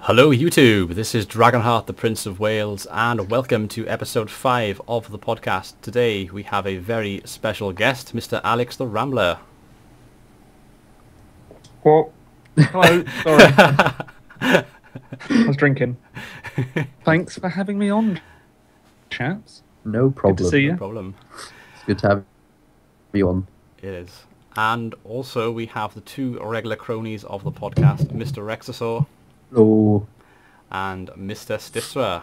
Hello YouTube, this is Dragonheart, the Prince of Wales, and welcome to episode 5 of the podcast. Today we have a very special guest, Mr. Alex the Rambler. Well, hello, sorry. I was drinking. Thanks for having me on, chaps. No problem. Good to see you. No problem. It's good to have you on. It is. And also we have the two regular cronies of the podcast, Mr. Rexasaur Oh, and Mr. Stisra.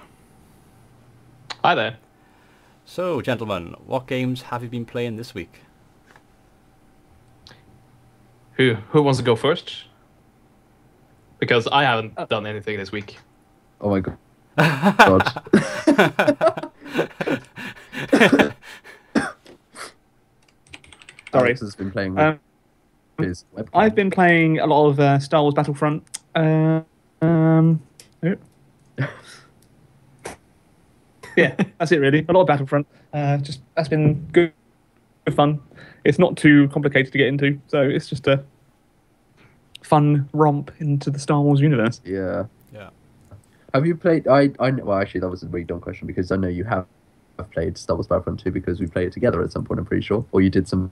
Hi there. So, gentlemen, what games have you been playing this week? Who wants to go first? Because I haven't done anything this week. oh my god. God. Sorry. Alex has been playing with his webcam. I've been playing a lot of Star Wars Battlefront. Yeah, that's it really. A lot of Battlefront. That's been good fun. It's not too complicated to get into, so it's just a fun romp into the Star Wars universe. Yeah. Yeah. Have you played... well, actually, that was a really dumb question, because I know you have played Star Wars Battlefront 2 because we played it together at some point, I'm pretty sure. Or you did some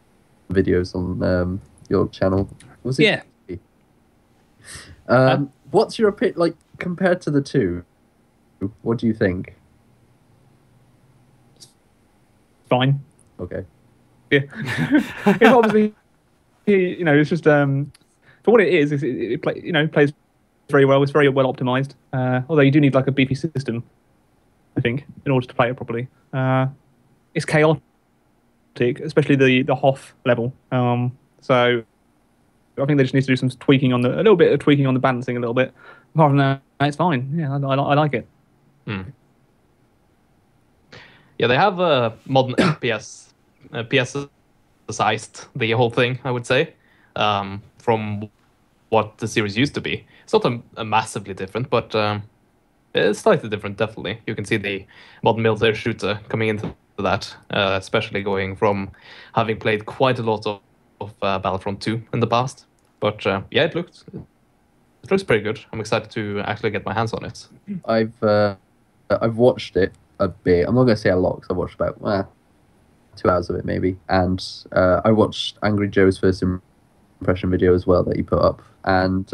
videos on your channel. Was it? Yeah. What's your opinion, like, compared to the two? What do you think? Fine. Okay. Yeah. It's obviously, it's just for what it is. It plays very well. It's very well optimized. Although you do need like a beefy system, I think, in order to play it properly. It's chaotic, especially the Hoth level. So I think they just need to do some tweaking a little bit of tweaking on the balancing a little bit. Apart from that, it's fine. Yeah, I like it. Yeah, they have modern PS-sized the whole thing, I would say, from what the series used to be. It's not a massively different, but it's slightly different, definitely. You can see the modern military shooter coming into that, especially going from having played quite a lot of Battlefront 2 in the past. But yeah, it looks pretty good. I'm excited to actually get my hands on it. I've watched it a bit. I'm not going to say a lot because I watched about 2 hours of it maybe. And I watched Angry Joe's first impression video as well that he put up. And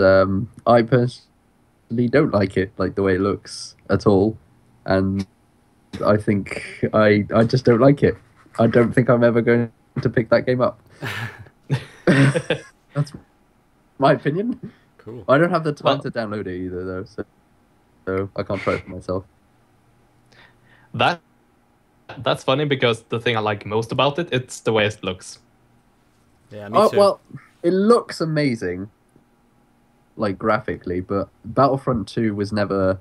I personally don't like it, like the way it looks at all. And I think I just don't like it. I don't think I'm ever going to pick that game up. That's my opinion. Cool. I don't have the time to download it either, though, so I can't try it for myself. That's funny because the thing I like most about it's the way it looks. Yeah, me too. Well, it looks amazing, like graphically, but Battlefront 2 was never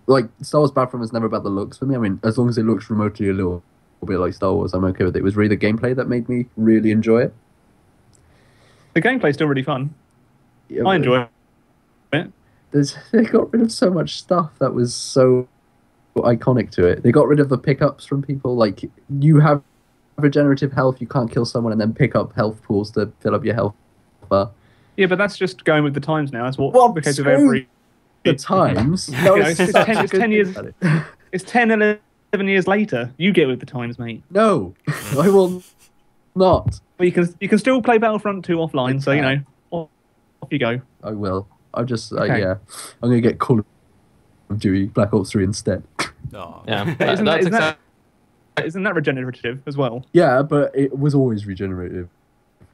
like Star Wars Battlefront was never about the looks for me. I mean, as long as it looks remotely a little bit like Star Wars, I'm okay with it. It was really the gameplay that made me really enjoy it. The gameplay's still really fun. Yeah, I enjoy it. They got rid of so much stuff that was so iconic to it. They got rid of the pickups from people. Like, you have regenerative health, you can't kill someone and then pick up health pools to fill up your health bar. Yeah, but that's just going with the times now. That's what the case of screw every... The times? It's 10 years... It's 10, 11 years later. You get with the times, mate. No, I will not. Well, you can still play Battlefront 2 offline, so, off you go. I will. I just, Okay. yeah. I'm going to get Call of Duty Black Ops 3 instead. Oh. Yeah, Isn't that regenerative as well? Yeah, but it was always regenerative.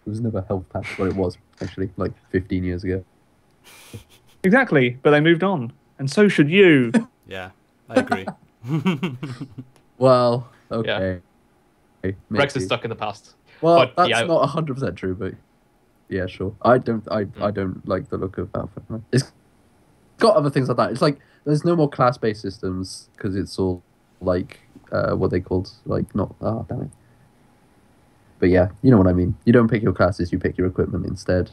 It was never health pack. Well, it was, actually, like 15 years ago. Exactly, but they moved on. And so should you. Yeah, I agree. Well, okay. Rex is Maybe. stuck in the past. Well, But, that's yeah, not 100% true, but yeah, sure. I don't like the look of Battlefront. It's got other things like that. It's like there's no more class-based systems because it's all like what they called like not. Oh, damn it. But yeah, you know what I mean. You don't pick your classes; you pick your equipment instead.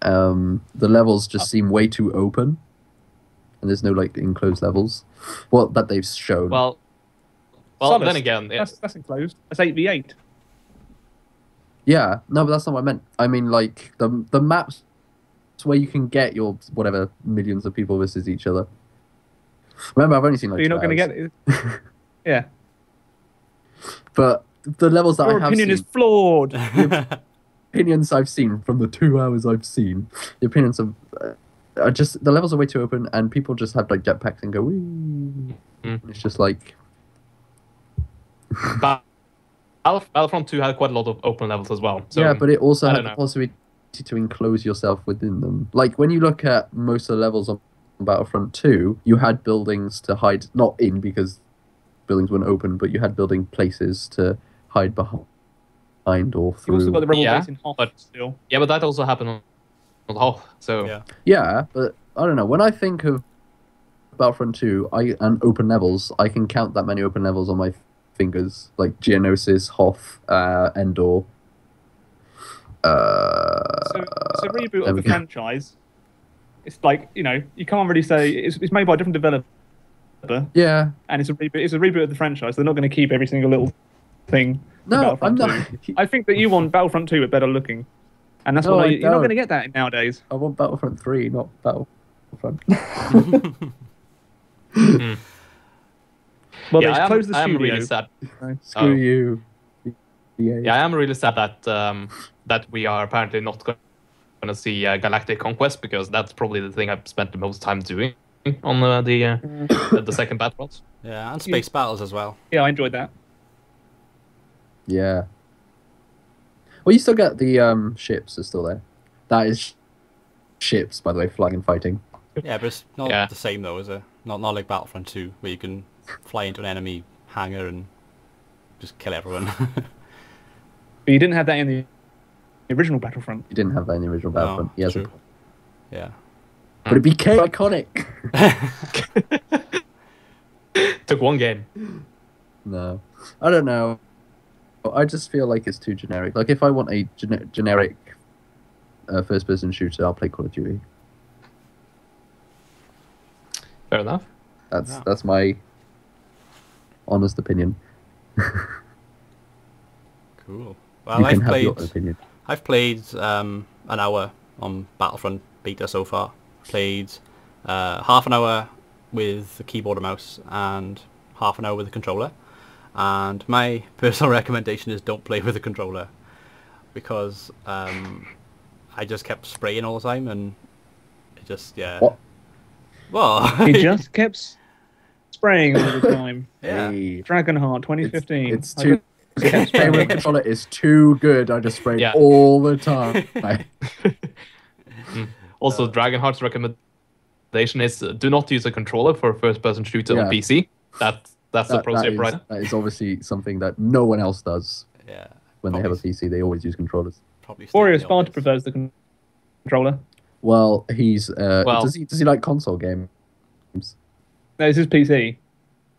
The levels just seem way too open, and there's no like enclosed levels. Well, that they've shown. Well, Solus, then again, that's enclosed. That's 8v8. Yeah, no, but that's not what I meant. I mean, like, the maps where you can get your whatever millions of people versus each other. Remember, I've only seen like. But you're not going to two get hours. it. Yeah. But the levels that Your I have opinion seen, is flawed. the opinions I've seen from the 2 hours I've seen, the opinions of are just the levels are way too open, and people just have like jetpacks and go. Wee. It's just like. Battlefront 2 had quite a lot of open levels as well. So Yeah, but it also I had don't the know. possibility to enclose yourself within them. Like when you look at most of the levels on Battlefront 2, you had buildings to hide, not in because buildings weren't open, but you had building places to hide behind or You also through. got the rebel Yeah, base in Hoth but- still. Yeah, but that also happened on Hoth. So Yeah. Yeah, but I don't know. When I think of Battlefront 2 and open levels, I can count that many open levels on my fingers, like Geonosis, Hoth, Endor. So it's a reboot there of we the go. franchise. It's like, you know, you can't really say it's made by a different developer, Yeah. and it's a reboot. It's a reboot of the franchise. They're not going to keep every single little thing. for No, I'm Battlefront not. 2. I think that you want Battlefront 2 but better looking, and that's No, what I you're not don't. going to get that nowadays. I want Battlefront 3, not Battlefront. Well, yeah, they closed the I am studio. really sad. Screw Oh. you. Yeah, I am really sad that that we are apparently not going to see Galactic Conquest, because that's probably the thing I've spent the most time doing on the second Battlefront. Yeah, and space battles as well. Yeah, I enjoyed that. Yeah. Well, you still get the ships are still there. That is ships, by the way, flying and fighting. Yeah, but it's not Yeah. the same though, is it? Not like Battlefront 2, where you can fly into an enemy hangar and just kill everyone. But you didn't have that in the original Battlefront. You didn't have that in the original Battlefront. No, Yes, true. Yeah. but it became iconic. Took one game. No, I don't know. I just feel like it's too generic. Like if I want a generic first-person shooter, I'll play Call of Duty. Fair enough. Yeah. That's my honest opinion. Cool. Well, You can have your opinion. I've played an hour on Battlefront beta so far. Played half an hour with the keyboard and mouse and half an hour with the controller. And my personal recommendation is don't play with the controller, because I just kept spraying all the time, and it just, yeah. What? Well, He just kept spraying all the time. yeah. Hey, Dragonheart 2015. it's too. Playing with a controller is too good. I just spray Yeah. all the time. Also, Dragonheart's recommendation is do not use a controller for a first-person shooter Yeah. on PC. That's the pro tip, right? That is obviously something that no one else does Yeah. when they have a Probably- PC. They always use controllers. Probably stating Warrior the Sparta obvious. prefers the controller. Well, he's Well- does he like console games? No, this is PC.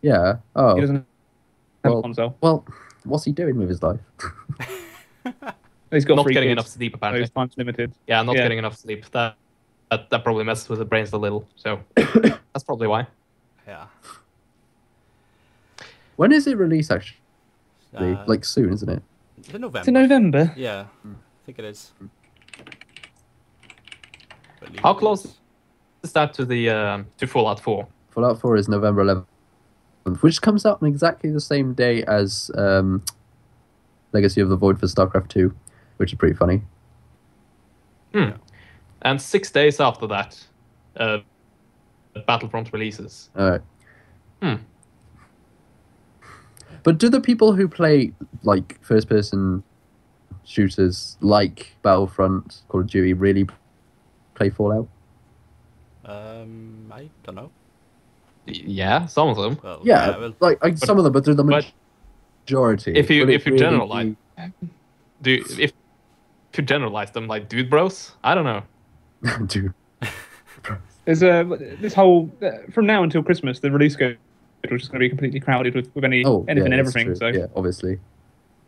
Yeah. Oh. He doesn't have Well- a console. Well, what's he doing with his life? He's got Not 3 getting kids, enough sleep, so apparently. his time's limited. Yeah, not Yeah. getting enough sleep. That probably messes with the brains a little. So that's probably why. Yeah. When is it released? Actually, Uh, like soon, isn't it? is it November? It's in November. Yeah, I think it is. Believe How it close is. is that to the to Fallout 4? Fallout 4 is November 11th, which comes out on exactly the same day as Legacy of the Void for StarCraft 2, which is pretty funny. And 6 days after that, Battlefront releases. All right. Hmm. But do the people who play like first-person shooters like Battlefront, Call of Duty, really play Fallout? I don't know. Yeah, some of them. Well, Yeah, well, like some of them, but do the but majority. if you Would it if you really generalize, if you generalize them like dude bros, I don't know. be- dude. There's this whole from now until Christmas, the release schedule is just going to be completely crowded with anything Oh, and yeah, that's everything. true. So, Yeah, obviously.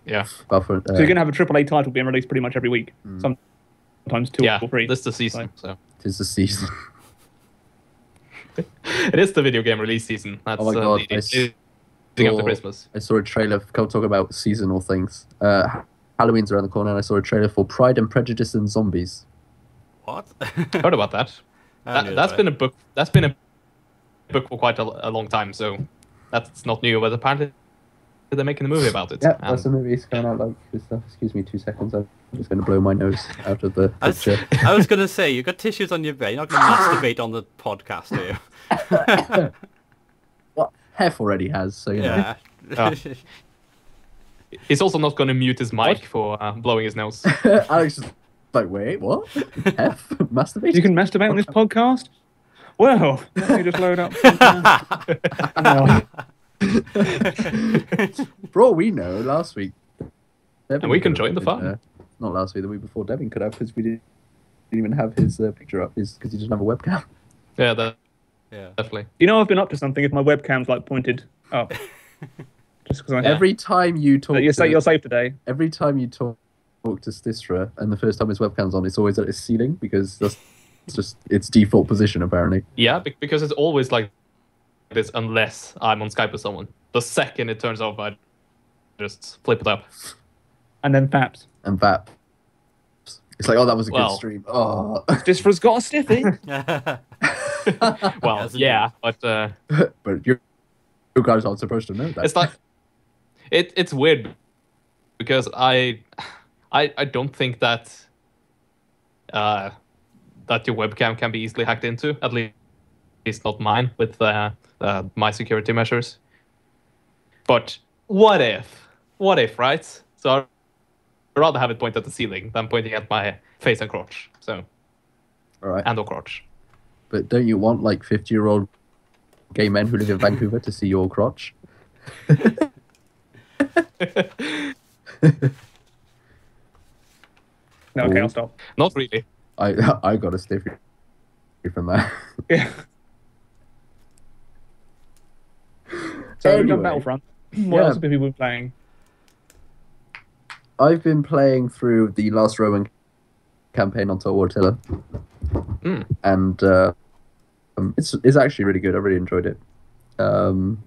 Yeah, Battlefront. so you're going to have a AAA title being released pretty much every week. Sometimes 2 yeah. or 3. This is the season, so Tis the season. it is the video game release season. That's Oh my God, I leading up to saw- Christmas. I saw a trailer. Come talk about seasonal things. Halloween's around the corner, and I saw a trailer for Pride and Prejudice and Zombies. What? Heard about that. I knew That's about been it. a book. That's been a book for quite a long time. So that's not new. But apparently they're making a movie about it. Yeah, and- that's a movie. It's coming out like this stuff. Excuse me 2 seconds. I'm just going to blow my nose out of the I was, picture. I was gonna say you got tissues on your bed. You're not gonna masturbate on the podcast, do you? What Hef already has, so you know. Yeah. He's also not going to mute his mic for blowing his nose. Alex is like, wait, what? F? Masturbate? You can masturbate on this podcast? Well, let me just load up. For all we know, last week. Devin And we can could have join the been, fun. Not last week, the week before. Devin could have, because we didn't even have his picture up, because he doesn't have a webcam. Yeah, Yeah. definitely. You know I've been up to something if my webcam's like pointed up. Just because I Every time you talk, you're safe today. every time you talk to Stisra, and the first time his webcam's on, it's always at his ceiling, because that's just its default position, apparently. Yeah, because it's always like this unless I'm on Skype with someone. The second it turns off, I just flip it up. And then Paps. And that, it's like, oh, that was a good Well. stream. Oh, Disfra's got a stiffy. Well, Yes, yeah, but but you guys aren't supposed to know that. it's like it's weird because I don't think that that your webcam can be easily hacked into. At least not mine with my security measures. But what if, right? So I'd rather have it point at the ceiling than pointing at my face and crotch. So All right. and or crotch. But don't you want like 50-year-old gay men who live in Vancouver to see your crotch? No, okay, Ooh. I'll stop. Not really. I got a stiffy from that. Yeah. So we've done Anyway. Battlefront. What Yeah. else have people been playing? I've been playing through the Last Roman campaign on Total War Tiller, Mm. and it's actually really good. I really enjoyed it. I'm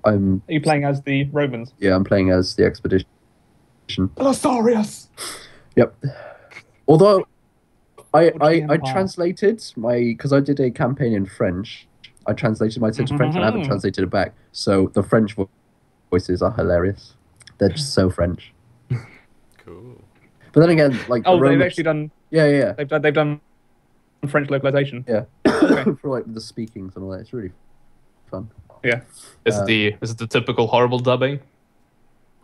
Are you playing as the Romans? I'm playing as the expedition. Belisarius! Yep. Although I Watch the Empire. translated because I did a campaign in French. I translated my into French and I haven't translated it back. So the French voices are hilarious. They're just so French. Cool. But then again, like the Oh, they've Romans, actually done. yeah. They've done French localization. Yeah. Okay. For like the speakings and all that, it's really fun. Yeah. Is it the typical horrible dubbing,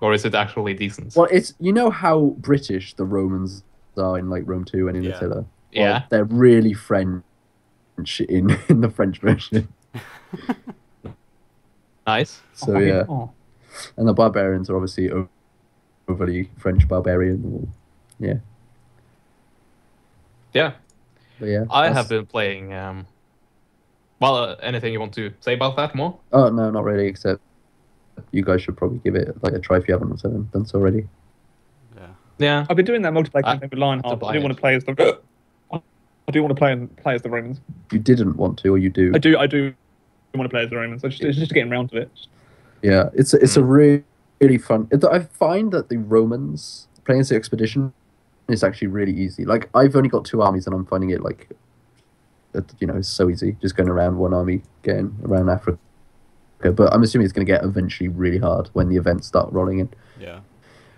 or is it actually decent? Well, it's how British the Romans are in like Rome 2 and in Yeah. Attila. Well, Yeah. they're really French in the French version. Nice. So yeah, Oh. and the barbarians are obviously overly French barbarian. Yeah, Yeah. but yeah. I that's- have been playing. Anything you want to say about that more? Oh no, not really. Except you guys should probably give it like a try if you haven't done so already. Yeah. Yeah. I've been doing that multiplayer I- campaign with Lionheart. to I do buy want it. to play as the. I do want to play as the Romans. You didn't want to, or you do? I do want to play as the Romans. It's just getting around to it. Yeah, it's a really fun. I find that the Romans playing as the expedition is actually really easy. Like I've only got 2 armies, and I'm finding it like, it's so easy just going around one army, getting around Africa. But I'm assuming it's going to get eventually really hard when the events start rolling in. Yeah.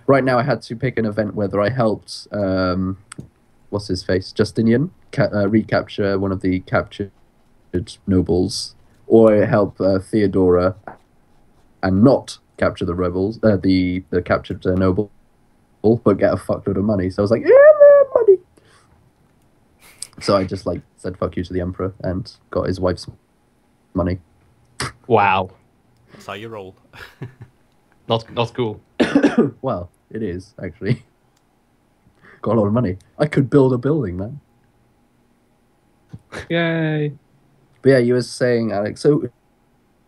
Right now, I had to pick an event whether I helped what's his face, Justinian, recapture one of the captured nobles, or I help Theodora and not capture the rebels, the captured noble, but get a fuckload of money. So I was like, yeah, money. So I just said fuck you to the emperor and got his wife's money. Wow. That's how you roll. Not cool. Well, it is actually. Got a lot of money. I could build a building, man. Yay! But yeah, you were saying, Alex. So,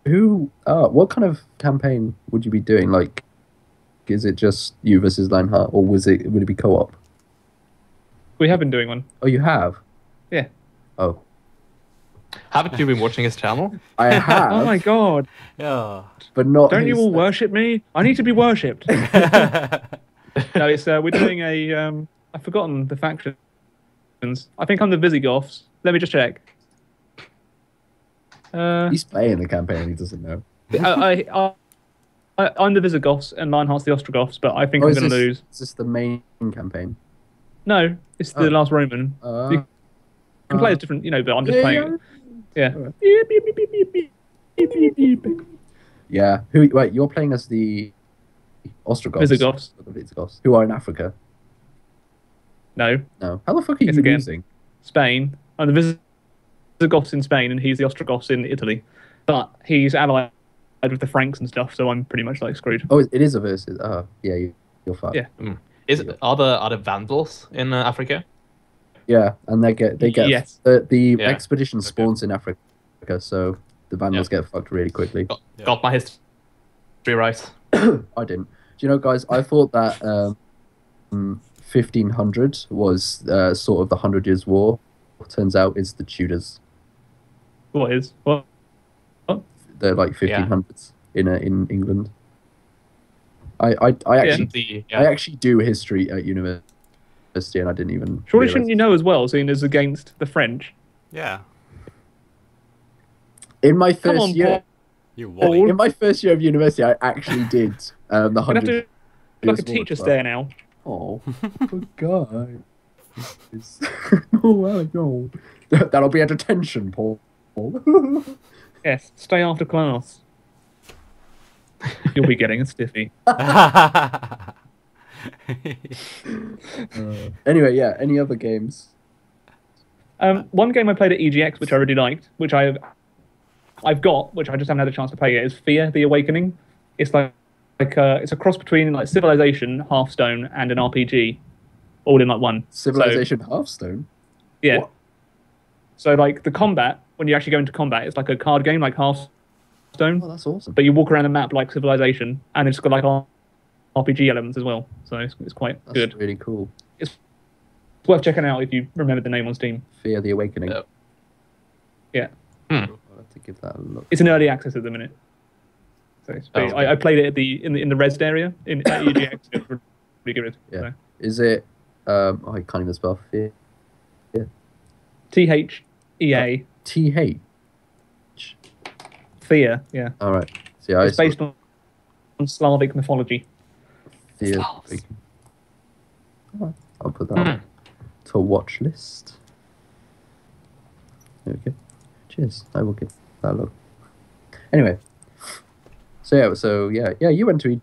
what kind of campaign would you be doing? Like, is it just you versus Lionheart, or would it be co-op? We have been doing one. Oh, you have. Yeah. Oh, Haven't you been watching his channel? I have. Oh my god! Yeah. But not. Don't you his- all worship me? I need to be worshipped. No, it's we're doing a. I've forgotten the faction I think I'm the Visigoths. Let me just check. He's playing the campaign. He doesn't know. I'm the Visigoths and Lionheart's the Ostrogoths, but I think I'm going to lose. Is this the main campaign? No, it's the last Roman. You can play as different, but I'm just playing. Yeah. Yeah. Wait, you're playing as the Ostrogoths. Visigoths. The Visigoths, who are in Africa. No. No. How the fuck are you losing? Spain. I'm the Visigoths in Spain, and he's the Ostrogoths in Italy. But he's allied with the Franks and stuff, so I'm pretty much like screwed. Oh, it is a versus. Oh, yeah, you're fucked. Yeah. Are the Vandals in Africa? Yeah, and they get Yes. the expedition spawns in Africa, so the Vandals get fucked really quickly. Got my history right. I didn't. Do you know, guys? I thought that 1500 was sort of the 100 Years' War. Turns out it's the Tudors. What? They're like 1500s in England. I actually do history at university, and I didn't even. Surely shouldn't you know as well, seeing as against the French? Yeah. In my first year, in my first year of university, I actually did the 100. You have to like a teacher stare now. Oh, good guy. Oh, no. That'll be a detention, Paul. Yes, stay after class. You'll be getting a stiffy. Anyway, yeah. Any other games? One game I played at EGX, which I really liked, which I've got, which I just haven't had a chance to play yet, is Fear: The Awakening. It's it's a cross between like Civilization, Hearthstone, and an RPG, all in like one. Civilization, Hearthstone. Yeah. What? So like the combat, when you actually go into combat, it's like a card game, like Hearthstone. Oh, that's awesome. But you walk around the map like Civilization, and it's got like RPG elements as well. So it's quite good. That's really cool. It's worth checking out if you remember the name on Steam. Fear: The Awakening. Yeah. I'll have to give that a look. It's in early access at the minute. So I played it at in the Rezzed area at EGX. It's really good. Yeah. So. Is it? I can't even spell Fear. THEA. TH. Fear. Yeah. All right. See, it's based on Slavic mythology. Fear. Right. I'll put that to watch list. There we go. Cheers. I will give that a look. Anyway. So yeah, you went to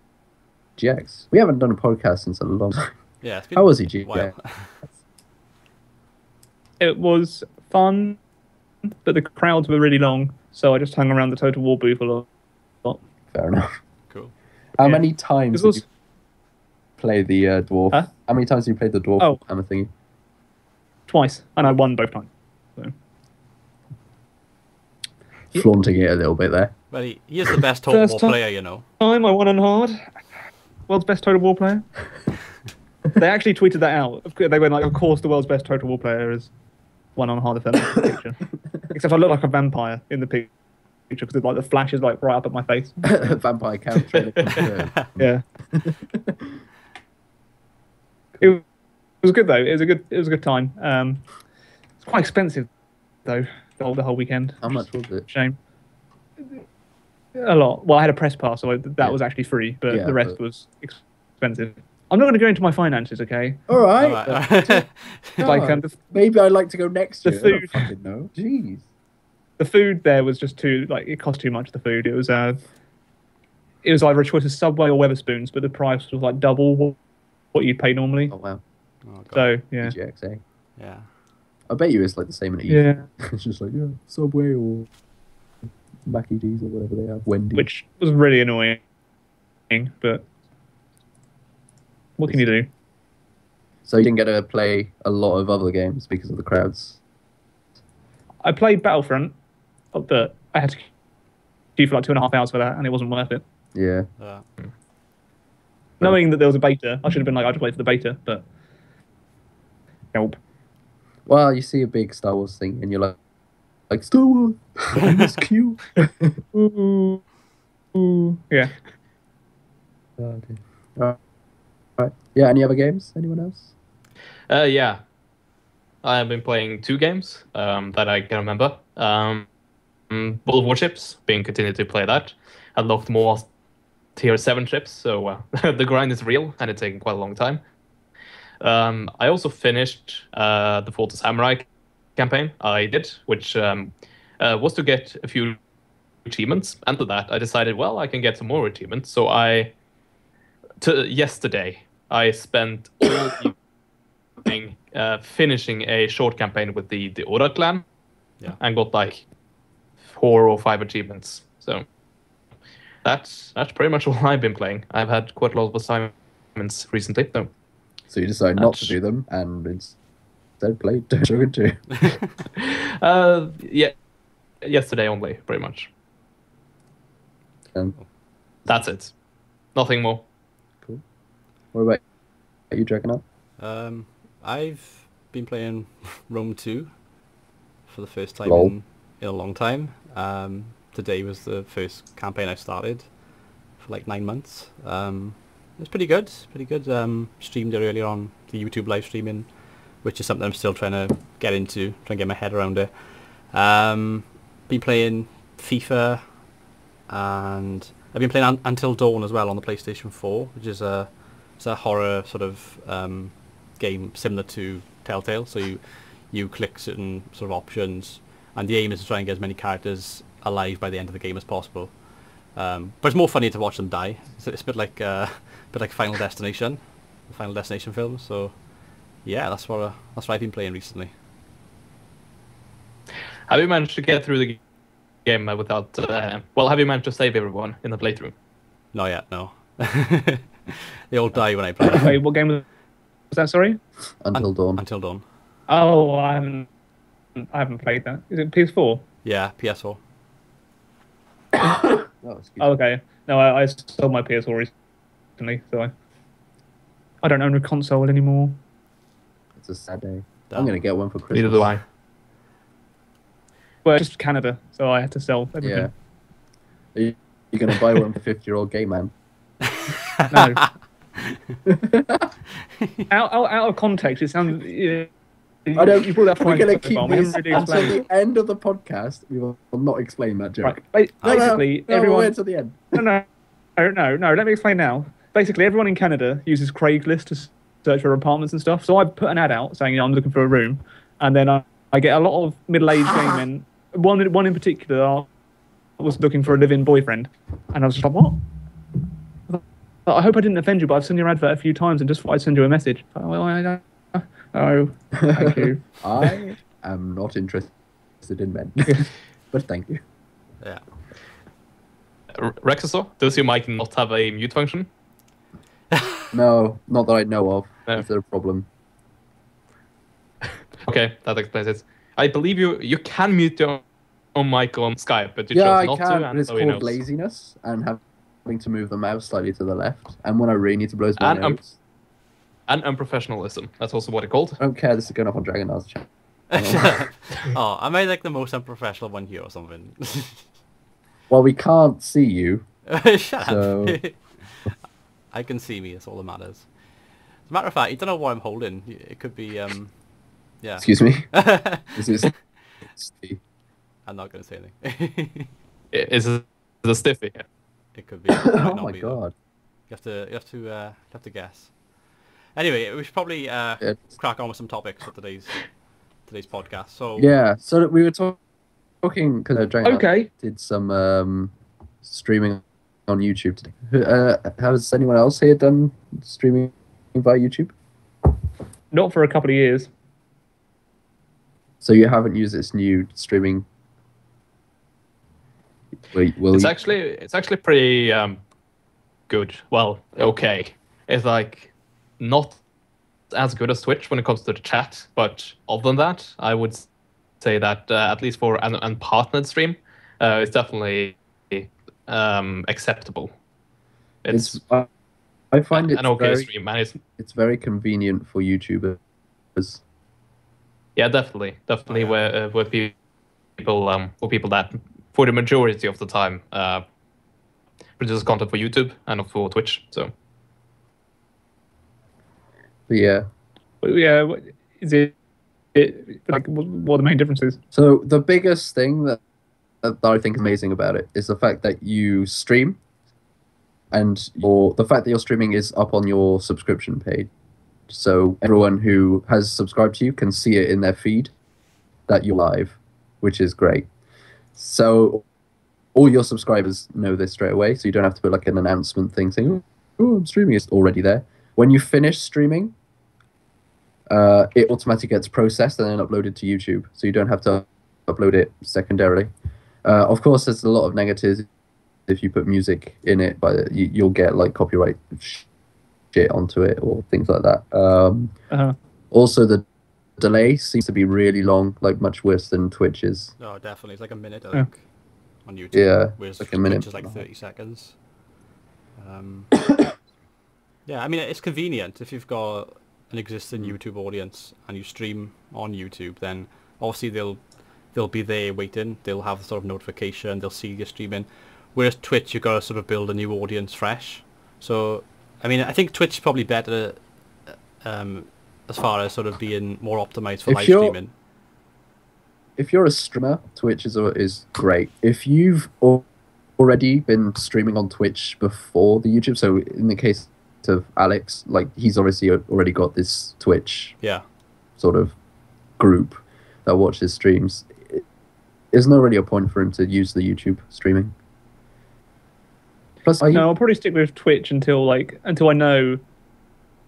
EGX. We haven't done a podcast since a long time. Yeah. How was EGX? Wow. It was fun, but the crowds were really long, so I just hung around the Total War booth a lot. Fair enough. Cool. How many times did you play the dwarf? Huh? How many times did you play the dwarf hammer thingy? Twice, and I won both times. So. Flaunting it a little bit there. Well, he is the best Total War player, you know. I won on hard. World's best Total War player. They actually tweeted that out. They went like, of course, the world's best Total War player is one on hard defense picture. Except I look like a vampire in the picture because like the flash is like right up at my face. Vampire character. Yeah. It was good though. It was a good time. It's quite expensive though. The whole weekend. How much was it? Shame. A lot. Well, I had a press pass, so that was actually free, but the rest was expensive. I'm not going to go into my finances, okay? All right. Like, maybe I'd like to go next year. The food. I don't fucking know. Jeez. The food there was just too it cost too much. The food. It was either a choice of Subway or Wetherspoons, but the price was like double what you'd pay normally. Oh wow. Oh, so yeah. EGX, Yeah. I bet you it's like the same in Eve. Yeah. It's just like Subway or Mackie D's or whatever they have. Wendy's. Which was really annoying, but what can you do? So you didn't get to play a lot of other games because of the crowds? I played Battlefront, but I had to queue for like 2.5 hours for that, and it wasn't worth it. Yeah. Knowing that there was a beta, I should have been like, I'd play for the beta, but nope. Well, you see a big Star Wars thing, and you're like Star Wars, it's cute. Ooh. Yeah. Oh, dear. All right. Yeah. Any other games? Anyone else? Yeah. I have been playing 2 games that I can remember. World of Warships, being continued to play that. Unlocked more tier 7 ships, so the grind is real and it's taking quite a long time. I also finished the Fall to Samurai campaign I did, which was to get a few achievements. And to that, I decided, well, I can get some more achievements. So yesterday, I spent all evening finishing a short campaign with the Oda clan, and got like 4 or 5 achievements. So that's pretty much all I've been playing. I've had quite a lot of assignments recently, though. So you decide not to do them and instead play Dragon 2. Yeah, yesterday only, pretty much. That's it. Nothing more. Cool. What about you, Dragonheart? I've been playing Rome 2 for the first time in a long time. Today was the first campaign I started for like 9 months. It was pretty good. Streamed it earlier on the YouTube live streaming, which is something I'm still trying to get into, trying to get my head around it. Been playing FIFA, and I've been playing Until Dawn as well on the PlayStation 4, which is it's a horror sort of game similar to Telltale. So you click certain sort of options, and the aim is to try and get as many characters alive by the end of the game as possible. But it's more funny to watch them die. It's a bit like Final Destination, the Final Destination film. So yeah, that's what I've been playing recently. Have you managed to get through the game without? Have you managed to save everyone in the playthrough? Not yet, no. They all die when I play. Wait, what game was that? Sorry. Until Dawn. Until Dawn. Oh, I haven't played that. Is it PS4? Yeah, PS4. Oh, okay. No, I sold my PS4 recently, so I don't own a console anymore. It's a sad day. Damn. I'm going to get one for Christmas. Neither do I. Well, it's just Canada, so I had to sell everything. Yeah. You're going to buy one for 50-year-old gay man? No. out of context, it sounds... I don't. You brought that We're point going to keep up, we this haven't really until explained the end of the podcast. We will not explain that joke. Right. Basically, everyone... Wait until the end. No. Let me explain now. Basically, everyone in Canada uses Craigslist to search for apartments and stuff. So I put an ad out saying, I'm looking for a room, and then I get a lot of middle-aged gay men. One in particular was looking for a live-in boyfriend, and I was just like, what? I hope I didn't offend you, but I've seen your advert a few times and just thought I'd send you a message. Oh, thank you. I am not interested in men, but thank you. Yeah. Rexasor, does your mic not have a mute function? No, not that I know of. No. Is there a problem? Okay, that explains it. I believe you can mute your own mic on Skype, but you Yeah, chose not I can, to. but it's called laziness and having to move the mouse slightly to the left. And when I really need to blow my nose. And unprofessionalism. That's also what it's called. I don't care. This is going off on Dragonheart's channel. Oh, am I like the most unprofessional one here or something? Well, we can't see you. Shut so... up. I can see me, that's all that matters. As a matter of fact, you don't know what I'm holding. It could be, yeah. Excuse me? This is... I'm not going to say anything. Is it a stiffy? It could be. It might Oh not my be, though. god. You have to guess. Anyway, we should probably crack on with some topics for today's podcast. So yeah, so we were talking because Dragonheart did some streaming on YouTube today. Has anyone else here done streaming via YouTube? Not for a couple of years. So you haven't used this new streaming? It's actually pretty good. Well, okay. It's like not as good as Twitch when it comes to the chat, but other than that, I would say that at least for an partnered stream, it's definitely acceptable. I find it an okay stream, and it's very convenient for YouTubers. Yeah, definitely, where people that for the majority of the time produce content for YouTube and not for Twitch. So. But yeah. Is it like what are the main differences? So the biggest thing that I think is amazing about it is the fact that you stream, and the fact that you're streaming is up on your subscription page. So everyone who has subscribed to you can see it in their feed that you're live, which is great. So all your subscribers know this straight away, so you don't have to put like an announcement thing saying, "Oh, I'm streaming." It's already there. When you finish streaming, it automatically gets processed and then uploaded to YouTube, so you don't have to upload it secondarily. Of course, there's a lot of negatives if you put music in it, but you'll get like copyright shit onto it or things like that. Also, the delay seems to be really long, like much worse than Twitch's. Oh, definitely. It's like a minute, I think, on YouTube. Yeah, whereas like a minute. Twitch is like 30 seconds. Yeah, I mean, it's convenient if you've got an existing YouTube audience and you stream on YouTube, then obviously they'll be there waiting. They'll have the sort of notification. They'll see you streaming. Whereas Twitch, you've got to sort of build a new audience fresh. So, I mean, I think Twitch is probably better as far as sort of being more optimized for live streaming. If you're a streamer, Twitch is great. If you've already been streaming on Twitch before the YouTube, so in the case of Alex, like he's obviously already got this Twitch sort of group that watches streams. There's not really a point for him to use the YouTube streaming. Plus, no, I'll probably stick with Twitch until I know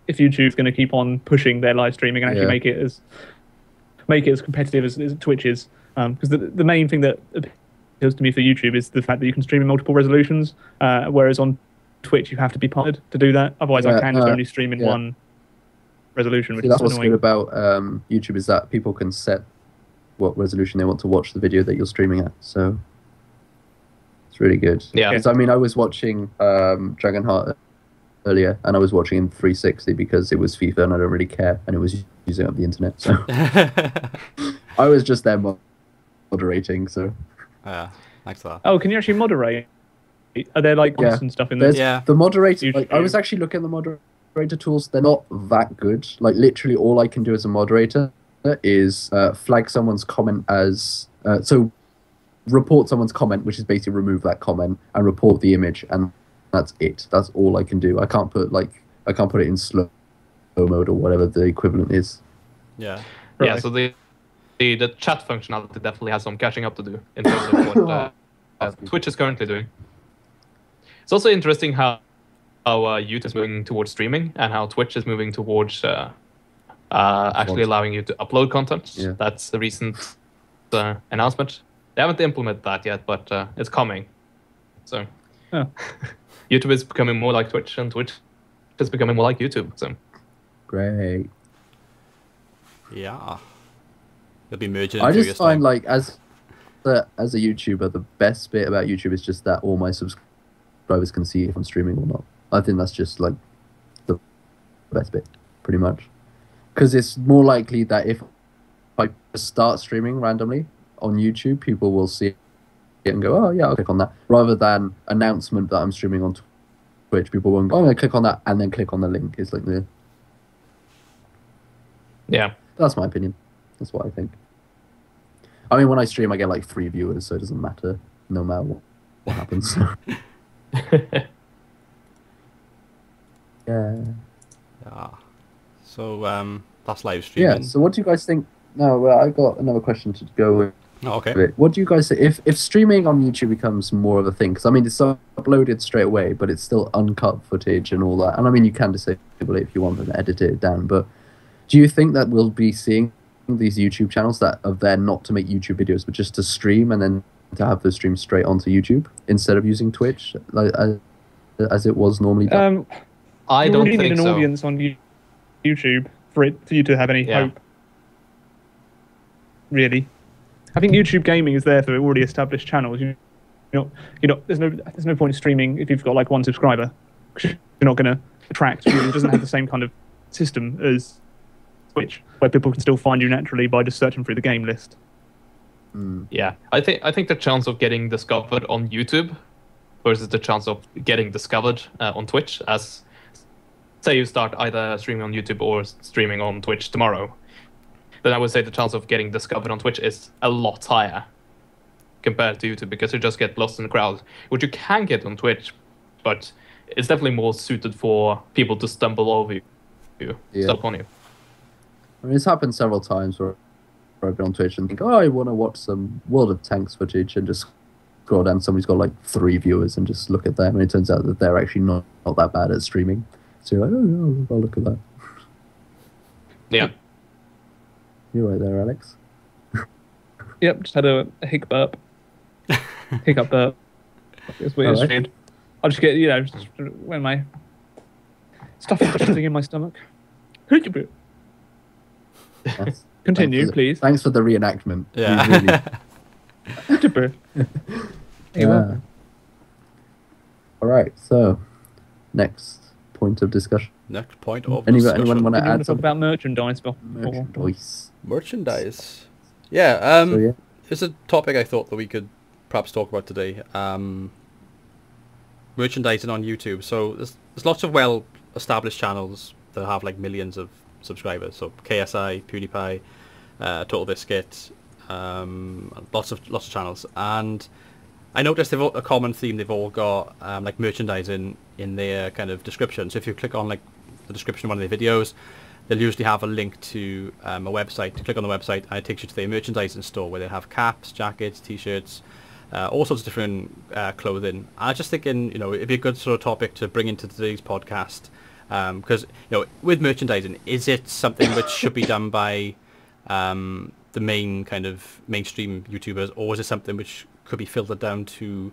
if YouTube's going to keep on pushing their live streaming and actually make it as competitive as Twitch is. Because the main thing that appeals to me for YouTube is the fact that you can stream in multiple resolutions, whereas on Twitch you have to be partnered to do that. Otherwise, I can just only stream in one resolution, which is that's annoying. what's good about YouTube is that people can set what resolution they want to watch the video that you're streaming at. So it's really good. Yeah. So, I mean, I was watching Dragonheart earlier, and I was watching in 360 because it was FIFA and I don't really care, and it was using up the internet. So I was just there moderating. So thanks for that. Oh, can you actually moderate? Are there like bots and stuff in there? Yeah. The moderator. Like, I was actually looking at the moderator tools. They're not that good. Like literally, all I can do as a moderator is flag someone's comment as so report someone's comment, which is basically remove that comment and report the image, and that's it. That's all I can do. I can't put it in slow mode or whatever the equivalent is. Yeah. Right. Yeah. So the chat functionality definitely has some catching up to do in terms of what Twitch is currently doing. It's also interesting how YouTube is moving towards streaming and how Twitch is moving towards actually allowing you to upload content. Yeah. That's a recent announcement. They haven't implemented that yet, but it's coming. So YouTube is becoming more like Twitch, and Twitch is becoming more like YouTube. So great. Yeah. They'll be merging. I just find like as a YouTuber, the best bit about YouTube is just that all my subscribers can see if I'm streaming or not. I think that's just like the best bit, pretty much. Because it's more likely that if I start streaming randomly on YouTube, people will see it and go, "Oh yeah, I'll click on that." Rather than announcement that I'm streaming on Twitch, people won't go, "Oh, I'm gonna click on that," and then click on the link. It's like that's my opinion. That's what I think. I mean, when I stream, I get like 3 viewers, so it doesn't matter, no matter what happens. Yeah. So that's live streaming. Yeah. So what do you guys think? No, well, I got another question to go with. Oh, okay. What do you guys say if streaming on YouTube becomes more of a thing? Because I mean, it's uploaded straight away, but it's still uncut footage and all that. And I mean, you can disable it if you want and edit it down. But do you think that we'll be seeing these YouTube channels that are there not to make YouTube videos, but just to stream and then to have those streams straight onto YouTube instead of using Twitch, like as it was normally done? I don't really think need an so. audience on YouTube for you to have any hope. Really, I think YouTube gaming is there for already established channels. There's no point in streaming if you've got like 1 subscriber. You're not going to attract. It doesn't have the same kind of system as Twitch, where people can still find you naturally by just searching through the game list. Yeah, I think the chance of getting discovered on YouTube versus the chance of getting discovered on Twitch, as say you start either streaming on YouTube or streaming on Twitch tomorrow, then I would say the chance of getting discovered on Twitch is a lot higher compared to YouTube, because you just get lost in the crowd, which you can get on Twitch, but it's definitely more suited for people to stumble over you, step on you. I mean, it's happened several times where I've been on Twitch and think, oh, I want to watch some World of Tanks footage, and just scroll down, somebody's got like 3 viewers, and just look at them, and it turns out that they're actually not that bad at streaming. So you're like, oh, no, I'll look at that. Yeah. You're right there, Alex. Yep, just had a hiccup burp. Hiccup burp. It's weird. Alright. Weird. I'll just get, just when my stuff is shifting in my stomach. Yes. Continue, please. Thanks for the reenactment. Yeah. Yeah. Alright, so next point of discussion. Next point of Anyone want to Did you want add to talk something? about merchandise? Merchandise. merchandise. Yeah, So, yeah. it's a topic I thought that we could perhaps talk about today. Merchandising on YouTube. So there's lots of well-established channels that have like millions of subscribers. So KSI, PewDiePie, Total Biscuit, lots of channels. And I noticed they've a common theme. They've all got like merchandising in their kind of description. So if you click on like the description of one of their videos, they'll usually have a link to a website. You click on the website and it takes you to their merchandising store where they have caps, jackets, t-shirts, all sorts of different clothing. I was just thinking, it'd be a good sort of topic to bring into today's podcast, because with merchandising, is it something which should be done by the main kind of mainstream YouTubers, or is it something which could be filtered down to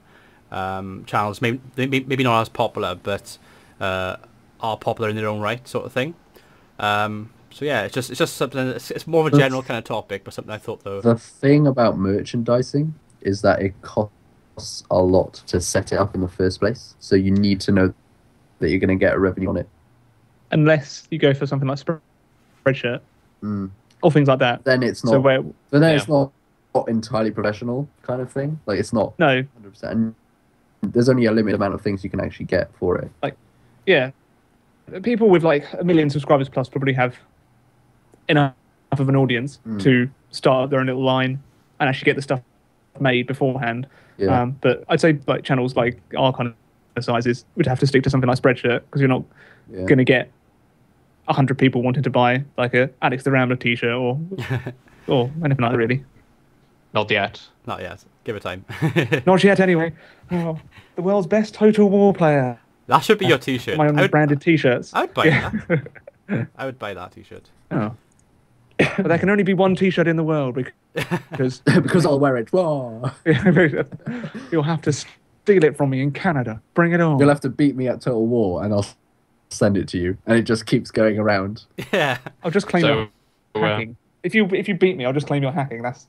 channels maybe not as popular, but are popular in their own right, sort of thing? So yeah, it's just something. It's more of a general kind of topic, but something I thought though. The thing about merchandising is that it costs a lot to set it up in the first place. So you need to know that you're going to get a revenue on it. Unless you go for something like Spreadshirt or things like that. Then it's not. So where, But then it's not entirely professional kind of thing. Like it's not. No. 100%. And there's only a limited amount of things you can actually get for it. Yeah. People with like 1 million subscribers plus probably have enough of an audience to start their own little line and actually get the stuff made beforehand. Yeah. But I'd say like channels like our kind of sizes would have to stick to something like Spreadshirt, because you're not going to get 100 people wanting to buy like a Alex the Rambler t-shirt or anything like that, really. Not yet. Not yet. Give it time. Not yet, anyway. Oh, the world's best Total War player. That should be your t-shirt. My own branded t-shirts. I would buy that. I would buy that t-shirt. Oh. But there can only be one t-shirt in the world because Because I'll wear it. Whoa. you'll have to steal it from me in Canada. Bring it on. You'll have to beat me at Total War, and I'll send it to you, and it just keeps going around. Yeah. I'll just claim So, you're hacking. If you beat me, I'll just claim you're hacking. That's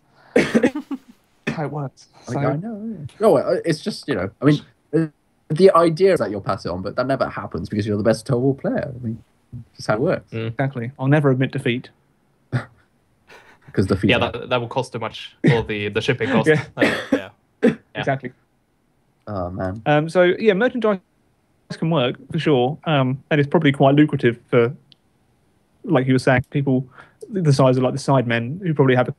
how it works. So, I know. No, it's just I mean, the idea is that you'll pass it on, but that never happens because you're the best Total War player. I mean, that's how it works. exactly. I'll never admit defeat. Because the Yeah, that would cost too much for the shipping cost. Yeah. Yeah. Exactly. Oh man. So yeah, merchandise can work for sure, and it's probably quite lucrative for, like you were saying, people the size of like the Sidemen, who probably have a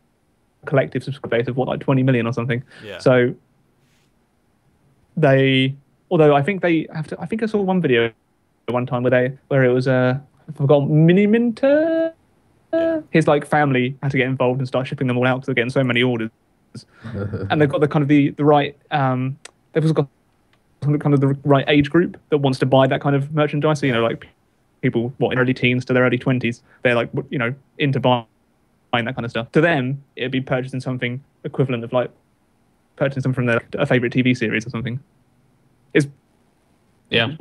collective subscriber base of like 20 million or something. Yeah. So although I think they have to. I think I saw one video one time where it was I forgot Mini Minter. His like family had to get involved and start shipping them all out because they're getting so many orders, and they've got the kind of the right. They've also got kind of the right age group that wants to buy that kind of merchandise. So, like people in early teens to their early 20s, they're like into buying that kind of stuff. To them, it'd be purchasing something equivalent of like purchasing something from a favorite TV series or something. Yeah.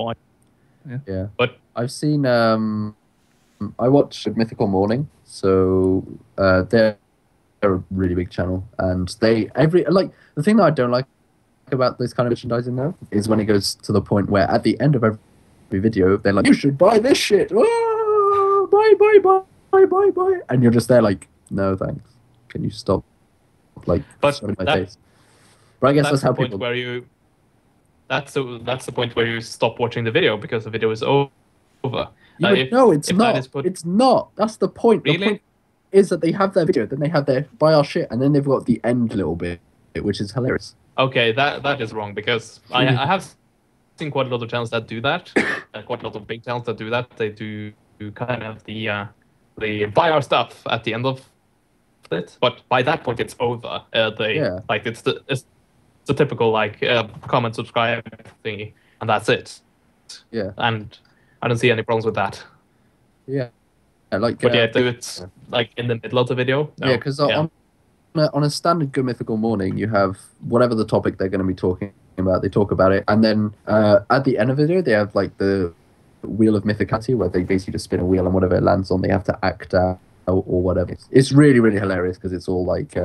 Yeah. But I've seen. I watch Mythical Morning, so they're a really big channel, and the thing that I don't like about this kind of merchandising now is when it goes to the point where at the end of every video they're like, you should buy this shit, buy, and you're just there like, no thanks, can you stop shoving my face? But I guess that's how the point people. where you. That's the point where you stop watching the video because the video is over. No, it's if not. that is put- It's not. That's the point. Really? The point is that they have their video, then they have their buy our shit, and then they've got the end little bit, which is hilarious. Okay, that is wrong because I have seen quite a lot of channels that do that. Quite a lot of big channels that do that. They do kind of the buy our stuff at the end of it, but by that point it's over. Like it's the typical like comment, subscribe thingy, and that's it. Yeah. And I don't see any problems with that. Yeah. Like, but yeah, do it like in the middle of the video. No. Yeah, because on a standard Good Mythical morning, you have whatever the topic they're going to be talking about. They talk about it, and then at the end of the video, they have like the Wheel of Mythicality, where they basically just spin a wheel, and whatever it lands on, they have to act out or whatever. It's really, really hilarious because it's all like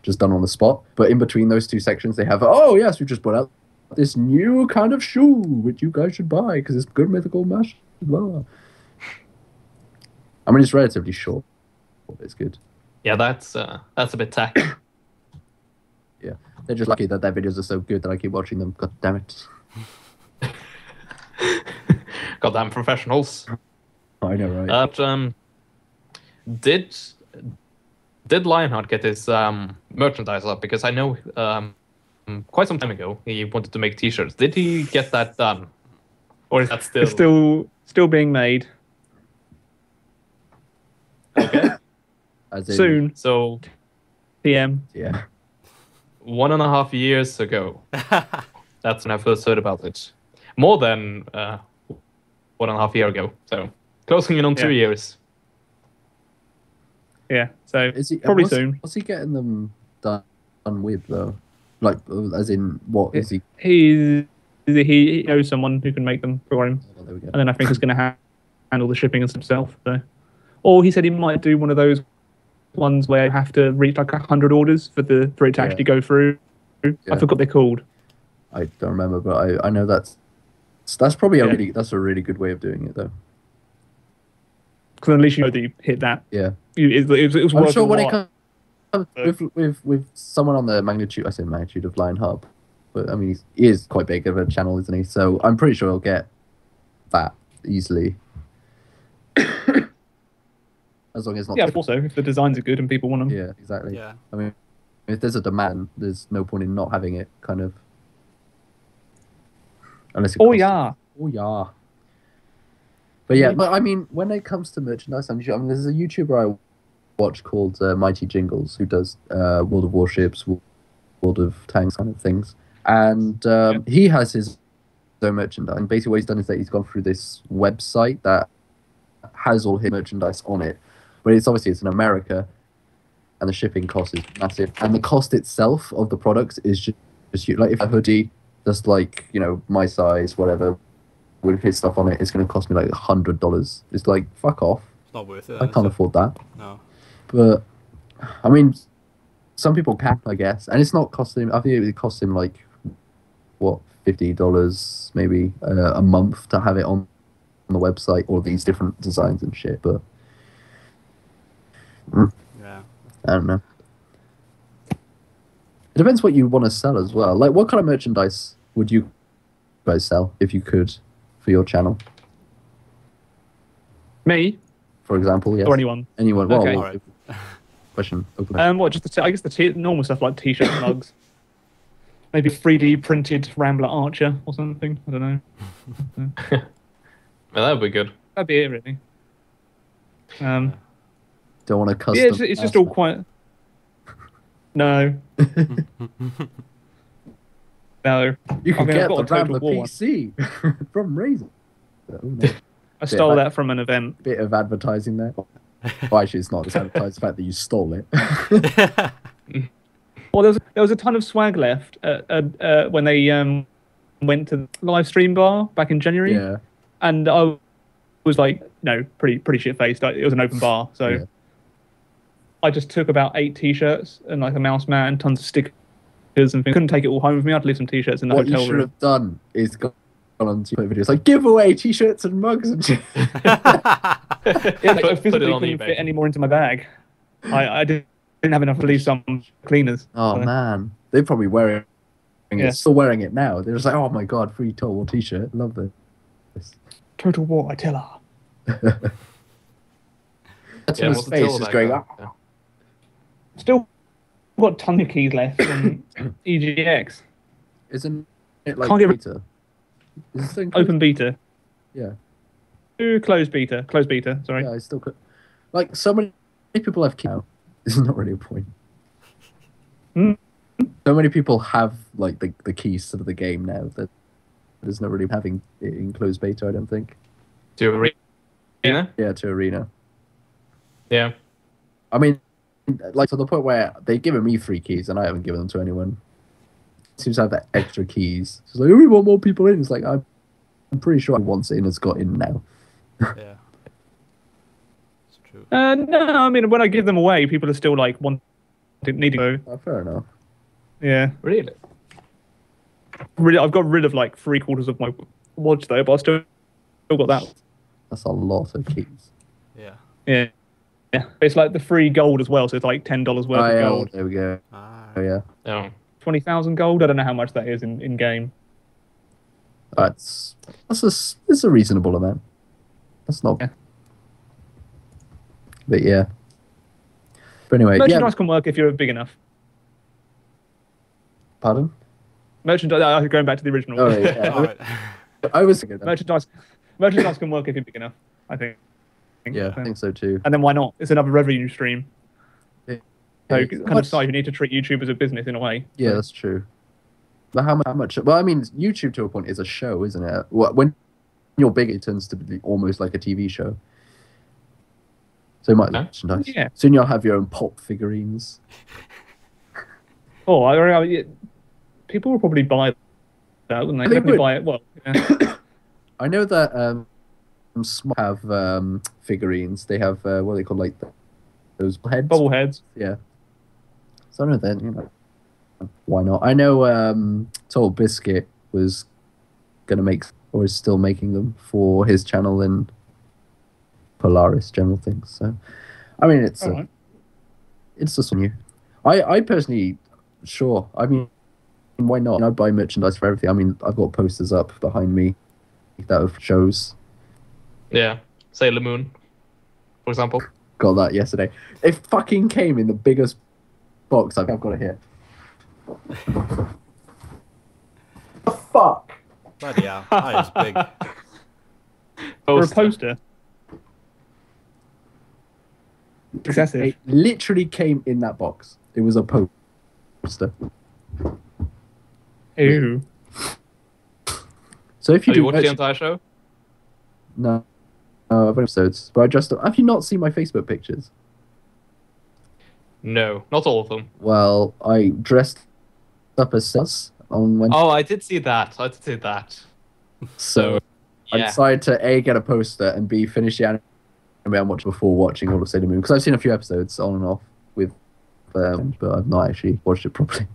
just done on the spot. But in between those two sections, they have, oh yes, we just put out this new kind of shoe which you guys should buy because it's Good Mythical Mash. Blah. I mean, it's relatively short, but it's good. Yeah, that's a bit tacky. Yeah, they're just lucky that their videos are so good that I keep watching them. God damn it! Goddamn professionals. I know, right? Did Lionheart get his merchandise up? Because I know quite some time ago he wanted to make T-shirts. Did he get that done, or is that still? It's still being made. Okay. Soon. So. PM. Yeah. 1.5 years ago. That's when I first heard about it. More than 1.5 years ago. So closing in on 2 years. Yeah. So probably soon. What's he getting them done with though? Like, as in, what is he? He knows someone who can make them for him. Oh, there we go. And then I think he's going to handle the shipping and himself. So. Or he said he might do one of those ones where you have to reach like 100 orders for it to actually go through. Yeah. I forgot they're called. I don't remember, but I know that's probably a really good way of doing it though. Because at least you know that you hit that. Yeah. It was I'm sure when it comes with someone on the magnitude of Lionheart, but I mean he is quite big of a channel, isn't he? So I'm pretty sure he'll get that easily. As long as not. Yeah, also if the designs are good and people want them. Yeah, exactly. Yeah. I mean, if there's a demand, there's no point in not having it, kind of. Unless it costs. Oh yeah. But yeah, but I mean, when it comes to merchandise, there's a YouTuber I watch called Mighty Jingles who does World of Warships, World of Tanks kind of things, and he has his own merchandise. And basically, what he's done is that he's gone through this website that has all his merchandise on it. But it's in America, and the shipping cost is massive. And the cost itself of the products is just like if a hoodie, just like my size, whatever, with his stuff on it, it's going to cost me like $100. It's like fuck off. It's not worth it. I can't afford that. No. But I mean, some people can, I guess, and it's not costing. I think it costs him like what $50 maybe a month to have it on the website, all these different designs and shit. But. Yeah. I don't know. It depends what you want to sell as well. Like, what kind of merchandise would you guys sell if you could for your channel? Me, for example, yes. Or anyone. Anyone. Okay. Well, question. Open. What? Just I guess the normal stuff like T-shirts, mugs, maybe 3D printed Rambler Archer or something. I don't know. Well, that'd be good. That'd be it, really. Don't want to custom. Yeah, it's just all quite. No. No. You can get the Total Rambler War PC from Razer. Oh, no. I stole that from an event. Bit of advertising there. Well, actually, it's not. It's advertised the fact that you stole it. Well, there was a ton of swag left when they went to the live stream bar back in January. Yeah. And I was like, no, pretty shit faced. It was an open bar, so Yeah. I just took about 8 T-shirts and like a mouse mat and tons of stickers and things. Couldn't take it all home with me. I'd leave some T-shirts in the hotel room. What you should have done is gone on to videos like giveaway T-shirts and mugs and shit. Yeah, like, I physically on couldn't eBay. fit any more into my bag. I didn't have enough to leave some cleaners. Oh so. man, they're probably wearing it. Yeah. Still wearing it now. They're just like, oh my god, free Total War T-shirt. Love this. Total War, I tell her. Septimus what's the till face is like going, that? "Ah." Yeah. Still got tons of keys left on EGX. Isn't it like Can't get beta? Is this thing open beta. Yeah. Closed beta. Closed beta, sorry. Yeah, I still could. Like, so many people have keys now. This is not really a point. Hmm? So many people have, like, the keys to the game now that there's not really having it in closed beta, I don't think. To Arena? Yeah, to Arena. Yeah. I mean, like, to the point where they've given me 3 keys and I haven't given them to anyone. Seems to have that extra keys. It's like, oh, we want more people in. It's like, I'm pretty sure who wants in has got in now. Yeah. It's true. No, I mean, when I give them away, people are still like needing to. Oh, fair enough. Yeah. Really? Really, I've got rid of like 3/4 of my watch though, but I still got that. That's a lot of keys. Yeah. Yeah. Yeah. It's like the free gold as well, so it's like $10 worth Oh, of yeah, gold. there we go. Ah. Oh, yeah. Oh. 20,000 gold. I don't know how much that is in game. It's a reasonable amount. That's not. Yeah. But yeah. But anyway, Merchandise yeah. can work if you're big enough. Pardon? Merchandise. Going back to the original. Oh, yeah. All right. I was thinking that. Merchandise can work if you're big enough. I think. Yeah, I think so too. And then why not? It's another revenue stream. So Yeah, kind of size, you need to treat YouTube as a business in a way. yeah, that's true. But how much? Well, I mean, YouTube to a point is a show, isn't it? When you're big, it turns to be almost like a TV show. So you might merchandise. Yeah. Soon you'll have your own pop figurines. Oh, people will probably buy that, wouldn't they? They Definitely would. buy it. Well, yeah. I know that Smart have figurines. They have what are they called, like those heads. Bobbleheads. Yeah. So I don't know then, you know, why not? I know Total Biscuit was gonna make or is still making them for his channel and Polaris General Things. So I mean it's Alright. it's just new. I personally sure. I mean why not? I'd buy merchandise for everything. I mean I've got posters up behind me that of shows. Yeah. Sailor Moon, for example. Got that yesterday. It fucking came in the biggest box. I've got it here. The fuck? Bloody hell. That is big. For a poster. Excessive. It literally came in that box. It was a poster. Ew. So if you Have you do watched the entire show? no, I've episodes, but I just have you not seen my Facebook pictures? No, not all of them. Well, I dressed up as Sus on Wednesday, Oh, I did see that. so I Yeah. decided to A, get a poster, and B, finish the anime I watched before watching all of Sailor Moon, because I've seen a few episodes on and off with but I've not actually watched it properly.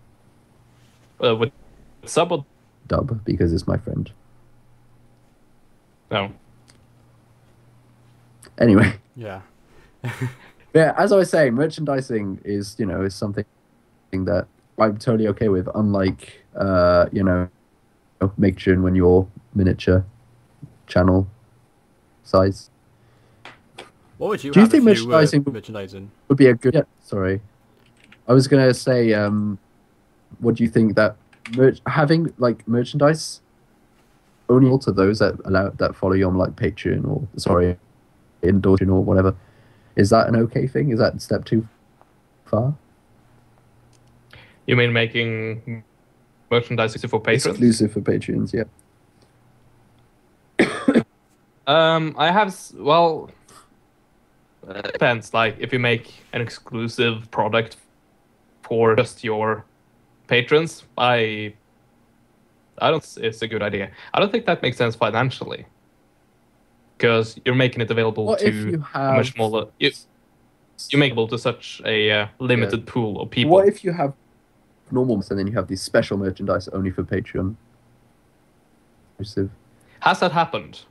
With sub or Dub, because it's my friend. no? Anyway, Yeah. yeah, as I was saying, merchandising is, you know, is something that I'm totally okay with, unlike, you know, making when you're miniature channel size. What would you Do you have think if you were merchandising merchandising? Would be a good. Yeah, sorry, I was gonna say, what do you think that having like merchandise only to those that follow you on like Patreon or Indulgent or whatever, is that an okay thing? Is that step too far? You mean making merchandise exclusive for patrons? Exclusive for Patreons, yeah. I have well, it depends. Like if you make an exclusive product for just your patrons, I don't. It's a good idea. I don't think that makes sense financially, because you're making it available What if to you a have much smaller. You make it available to such a limited pool of people. What if you have normal and then you have these special merchandise only for Patreon? Exclusive. Has that happened?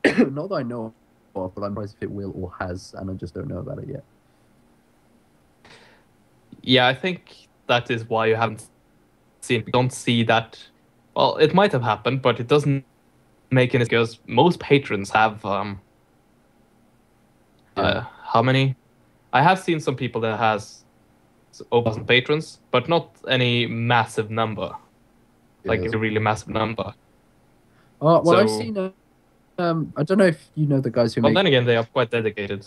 Not that I know of, but I'm surprised if it will or has, and I just don't know about it yet. Yeah, I think that is why you haven't seen. Don't see that. Well, it might have happened, but it doesn't make any, because most patrons have how many. I have seen some people that has over 1,000 patrons, but not any massive number. Like Yeah. a really massive number. Well, So- I've seen. I don't know if you know the guys who But make. then again, they are quite dedicated.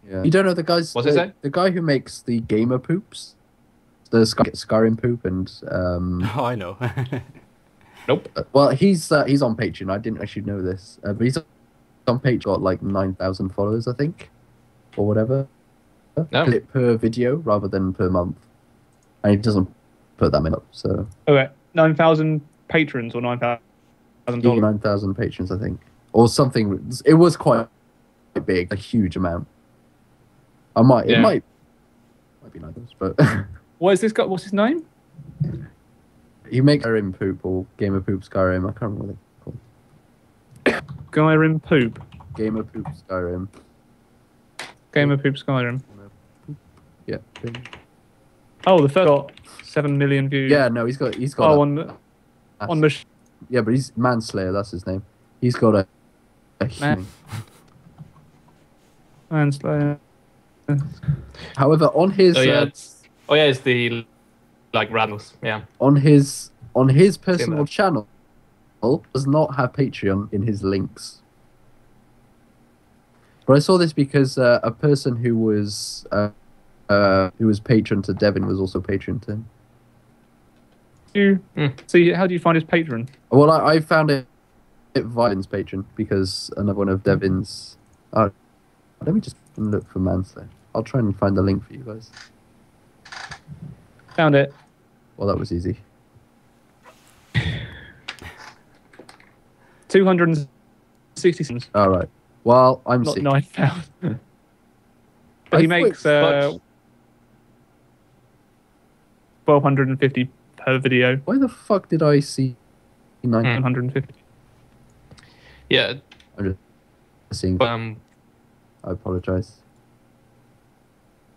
Yeah. You don't know the guys. What's he say? The guy who makes the gamer poops, the Skyrim poop, and Oh, I know. Nope. well, he's on Patreon. I didn't actually know this, but he's on Patreon. Got like 9,000 followers, I think, or whatever. No. Per video rather than per month, and he doesn't put that many up. So Okay, 9,000 patrons or $9,000. 9,000 patrons, I think, or something. It was quite big, a huge amount. It might be like this, but What is this guy? What's his name? he makes Skyrim poop or Gamer Poop Skyrim. I can't remember what they call Skyrim Poop. it. Gamer Poop Skyrim. Gamer Poop Skyrim. Yeah. Oh, the first got 7 million views. Yeah, no, he's got. Oh, a- on the. Yeah, but he's Manslayer. That's his name. He's got a Man- Manslayer. However, on his So yeah, it's the like Radlos. Yeah. on his personal Seen that. channel does not have Patreon in his links. But I saw this because a person who was patron to Devin was also patron to him. See, how do you find his patron? Well, I found it via his patron because another one of Devin's. Let me just look for Manslayer. I'll try and find the link for you guys. Found it. Well, that was easy. 260 cents. All right. Well, I'm Not sick. 9,000. But he makes but- 1,250 per video. Why the fuck did I see 9? 150. Yeah. I'm just seeing. I apologize.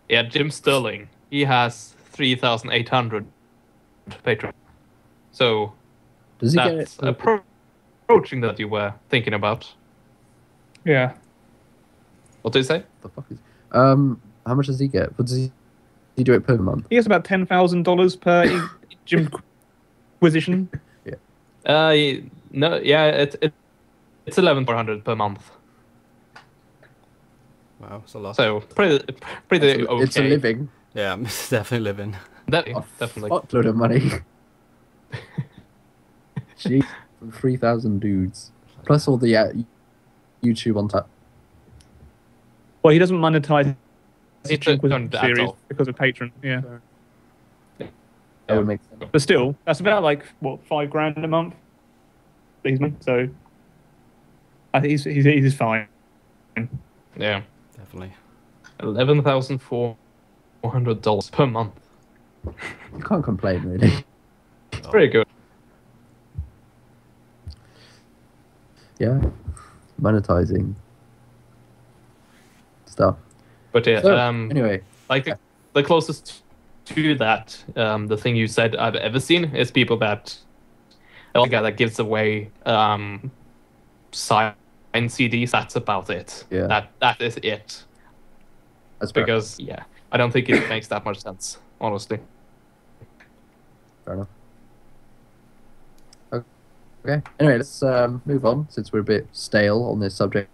Yeah, Jim Sterling. He has 3,800 patrons. So Does he get that's it? approaching that you were thinking about. Yeah. What did you say? The fuck is? How much does he get? What does he do it per month? He gets about $10,000 per gym acquisition. No, yeah, it's 11,400 per month. Wow, it's a lot. So pretty okay. It's a living. Yeah, it's definitely living. Definitely. Fuckload of money. Jeez, 3,000 dudes plus all the YouTube on top. Well, he doesn't monetize his It's gym a- acquisition at series all. because of Patreon. Yeah. That would make sense. But still, that's about like, what, $5,000 a month? So I think he's fine. Yeah, Definitely. $11,400 per month. You can't complain, really. It's pretty good. Yeah, monetizing stuff. But yeah, So, anyway, like the closest to that, the thing you said I've ever seen is people that a guy that gives away signed CDs. That's about it. Yeah. That is it. That's fair. Because I don't think it makes that much sense, honestly. Fair enough. Okay. Anyway, let's move on since we're a bit stale on this subject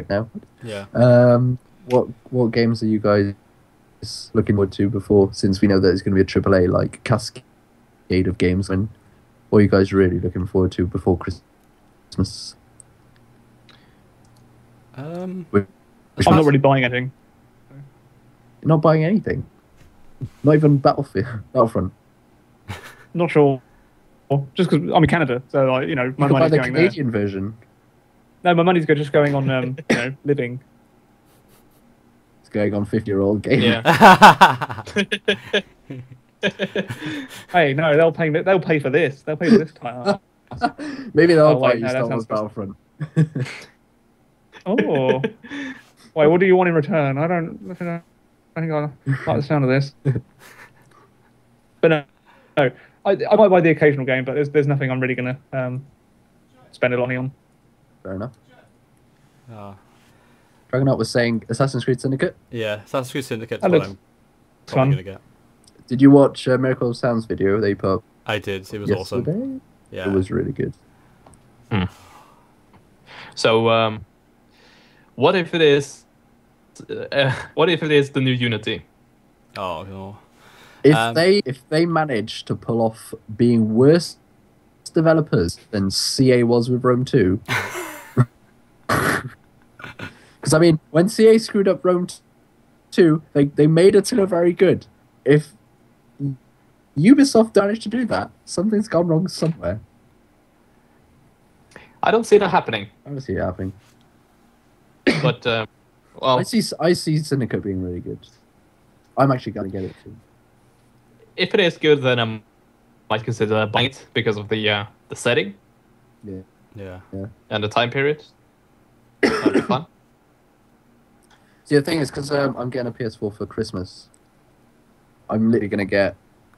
now. Yeah. What games are you guys looking forward to since we know that it's going to be a AAA like cascade of games? And what are you guys really looking forward to before Christmas? I'm not really buying anything. You're not buying anything. Not even Battlefront. Not sure. Just because I'm in Canada, so my You can buy money's the going there. Canadian version. No, my money's just going on living. It's going on 50-year-old game. Yeah. Hey, no, they'll pay for this. They'll pay for this title. Maybe they'll Oh, buy wait, you no, that Star Wars sounds Battlefront. Oh. Wait, what do you want in return? I think I like the sound of this. But no, I might buy the occasional game, but there's nothing I'm really gonna spend a lot of money on. Fair enough. Dragonheart was saying Assassin's Creed Syndicate. Yeah, Assassin's Creed Syndicate is That what looks I'm fun. probably going to get. Did you watch Miracle of Sound's video they put up I did. It was yesterday? awesome. Yeah. It was really good. So, what if it is? What if it is the new Unity? Oh, no. If they manage to pull off being worse developers than CA was with Rome 2. Because I mean, when CA screwed up Rome 2, they made it look very good. If Ubisoft managed to do that, something's gone wrong somewhere. I don't see that happening. I don't see it happening. But well, I see Syndicate being really good. I'm actually gonna get it too. if it is good, then I might consider buying it because of the setting Yeah. and the time period. That'd be fun. See, the thing is, because I'm getting a PS4 for Christmas, I'm literally gonna get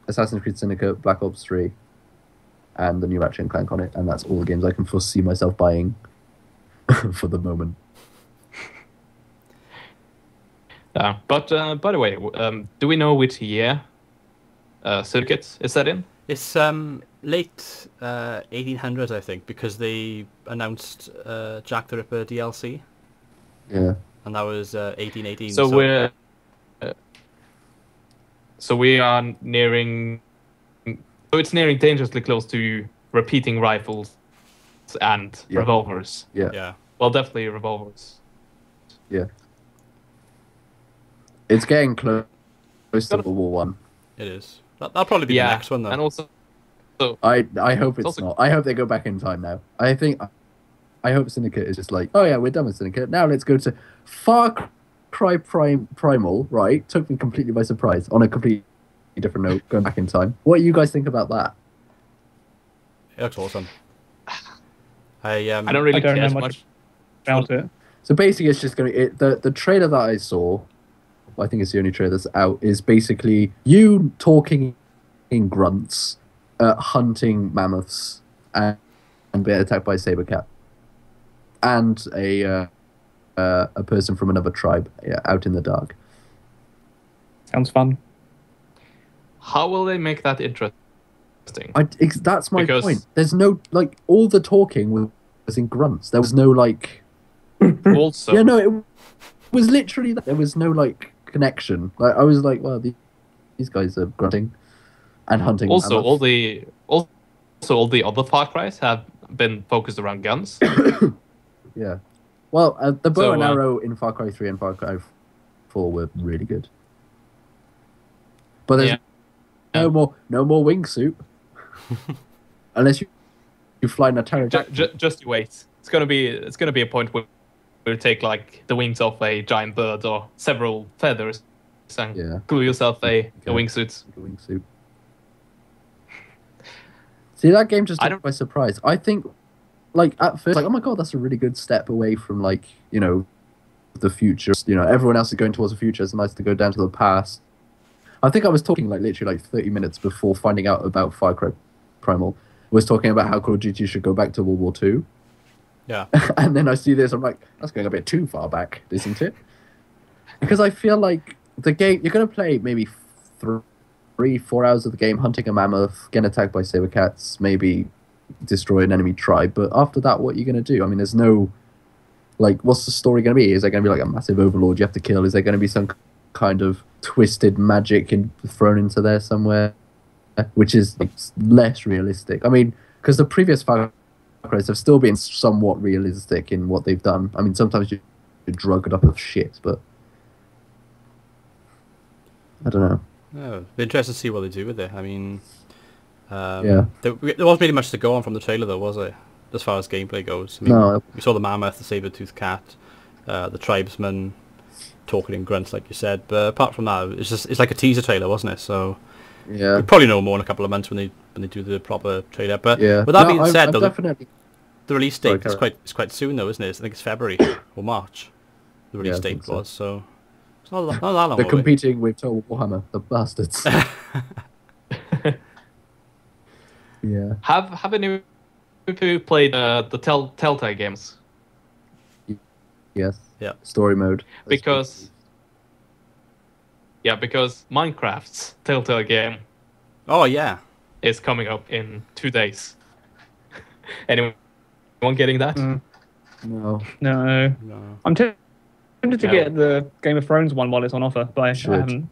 Assassin's Creed Syndicate, Black Ops 3, and the new Ratchet and Clank on it, and that's all the games I can foresee myself buying for the moment. But by the way, do we know which year Syndicate is set in? It's late 1800s, I think, because they announced Jack the Ripper DLC, Yeah. and that was 1818. So we are nearing. So it's nearing dangerously close to repeating rifles and Yeah. revolvers. Yeah. Yeah. Well, definitely revolvers. Yeah. It's getting close to World War One. It is. That'll probably be the next one, though. And also, I hope it's also- not. I hope they go back in time now. I hope Syndicate is just like, oh yeah, we're done with Syndicate. Now let's go to Far Cry Primal. Right, took me completely by surprise. On a completely different note, going back in time. What do you guys think about that? It looks awesome. I I don't really I don't care know as much much. about it. So basically, it's just going to the trailer that I saw. I think it's the only trailer that's out. Is basically you talking in grunts, hunting mammoths, and being attacked by a saber cat, and a person from another tribe out in the dark. Sounds fun. How will they make that interesting? That's my Because- point. There's no all the talking was in grunts. There was no Also, yeah, no, it was literally that. There was no connection. I was like, well, these guys are grunting and hunting. also mammoths. all the other Far Cries have been focused around guns. Yeah. Well, the bow So, and arrow in Far Cry 3 and Far Cry 4 were really good. But there's Yeah. no more wingsuit. Unless you fly in a pterodactyl. Just you wait. It's gonna be a point where you take the wings off a giant bird or several feathers and Yeah. glue yourself a Okay. wingsuit. Like a wingsuit. See, that game just I took don't- me by surprise. I think, at first, oh my god, that's a really good step away from, the future. Everyone else is going towards the future. It's nice to go down to the past. I think I was talking, literally, 30 minutes before finding out about Far Cry Primal. Was talking about how Call of Duty should go back to World War II. Yeah. And then I see this, I'm like, that's going a bit too far back, isn't it? Because I feel like the game, you're going to play maybe 3-4 hours of the game hunting a mammoth, getting attacked by saber cats, maybe destroy an enemy tribe. But after that, what are you going to do? I mean, there's no, what's the story going to be? Is there going to be a massive overlord you have to kill? Is there going to be some kind of twisted magic thrown into there somewhere? Which is less realistic. I mean, because the previous Far Cry's have still been somewhat realistic in what they've done. I mean, sometimes you drug it up of shit, but I don't know. Oh, it'd be interesting to see what they do with it. I mean, Yeah. there wasn't really much to go on from the trailer, though, was it? As far as gameplay goes. I mean, No. we saw the mammoth, the saber-toothed cat, the tribesman talking in grunts, like you said. But apart from that, it's like a teaser trailer, wasn't it? So Yeah. we'll probably know more in a couple of months when they do the proper trailer. But Yeah. with that No, being said, I'm though, definitely. the release Sorry, date is carry quite soon, though, isn't it? I think it's February or March. The release I think date so. was, so it's not that long They're away. competing with Total Warhammer, the bastards. Yeah. Have any of you played the Telltale games? Yes. Yeah. story mode. Because Minecraft's Telltale game Oh yeah. is coming up in 2 days. Anyone getting that? No. No. No. I'm tempted to No. get the Game of Thrones one while it's on offer, but I Should. haven't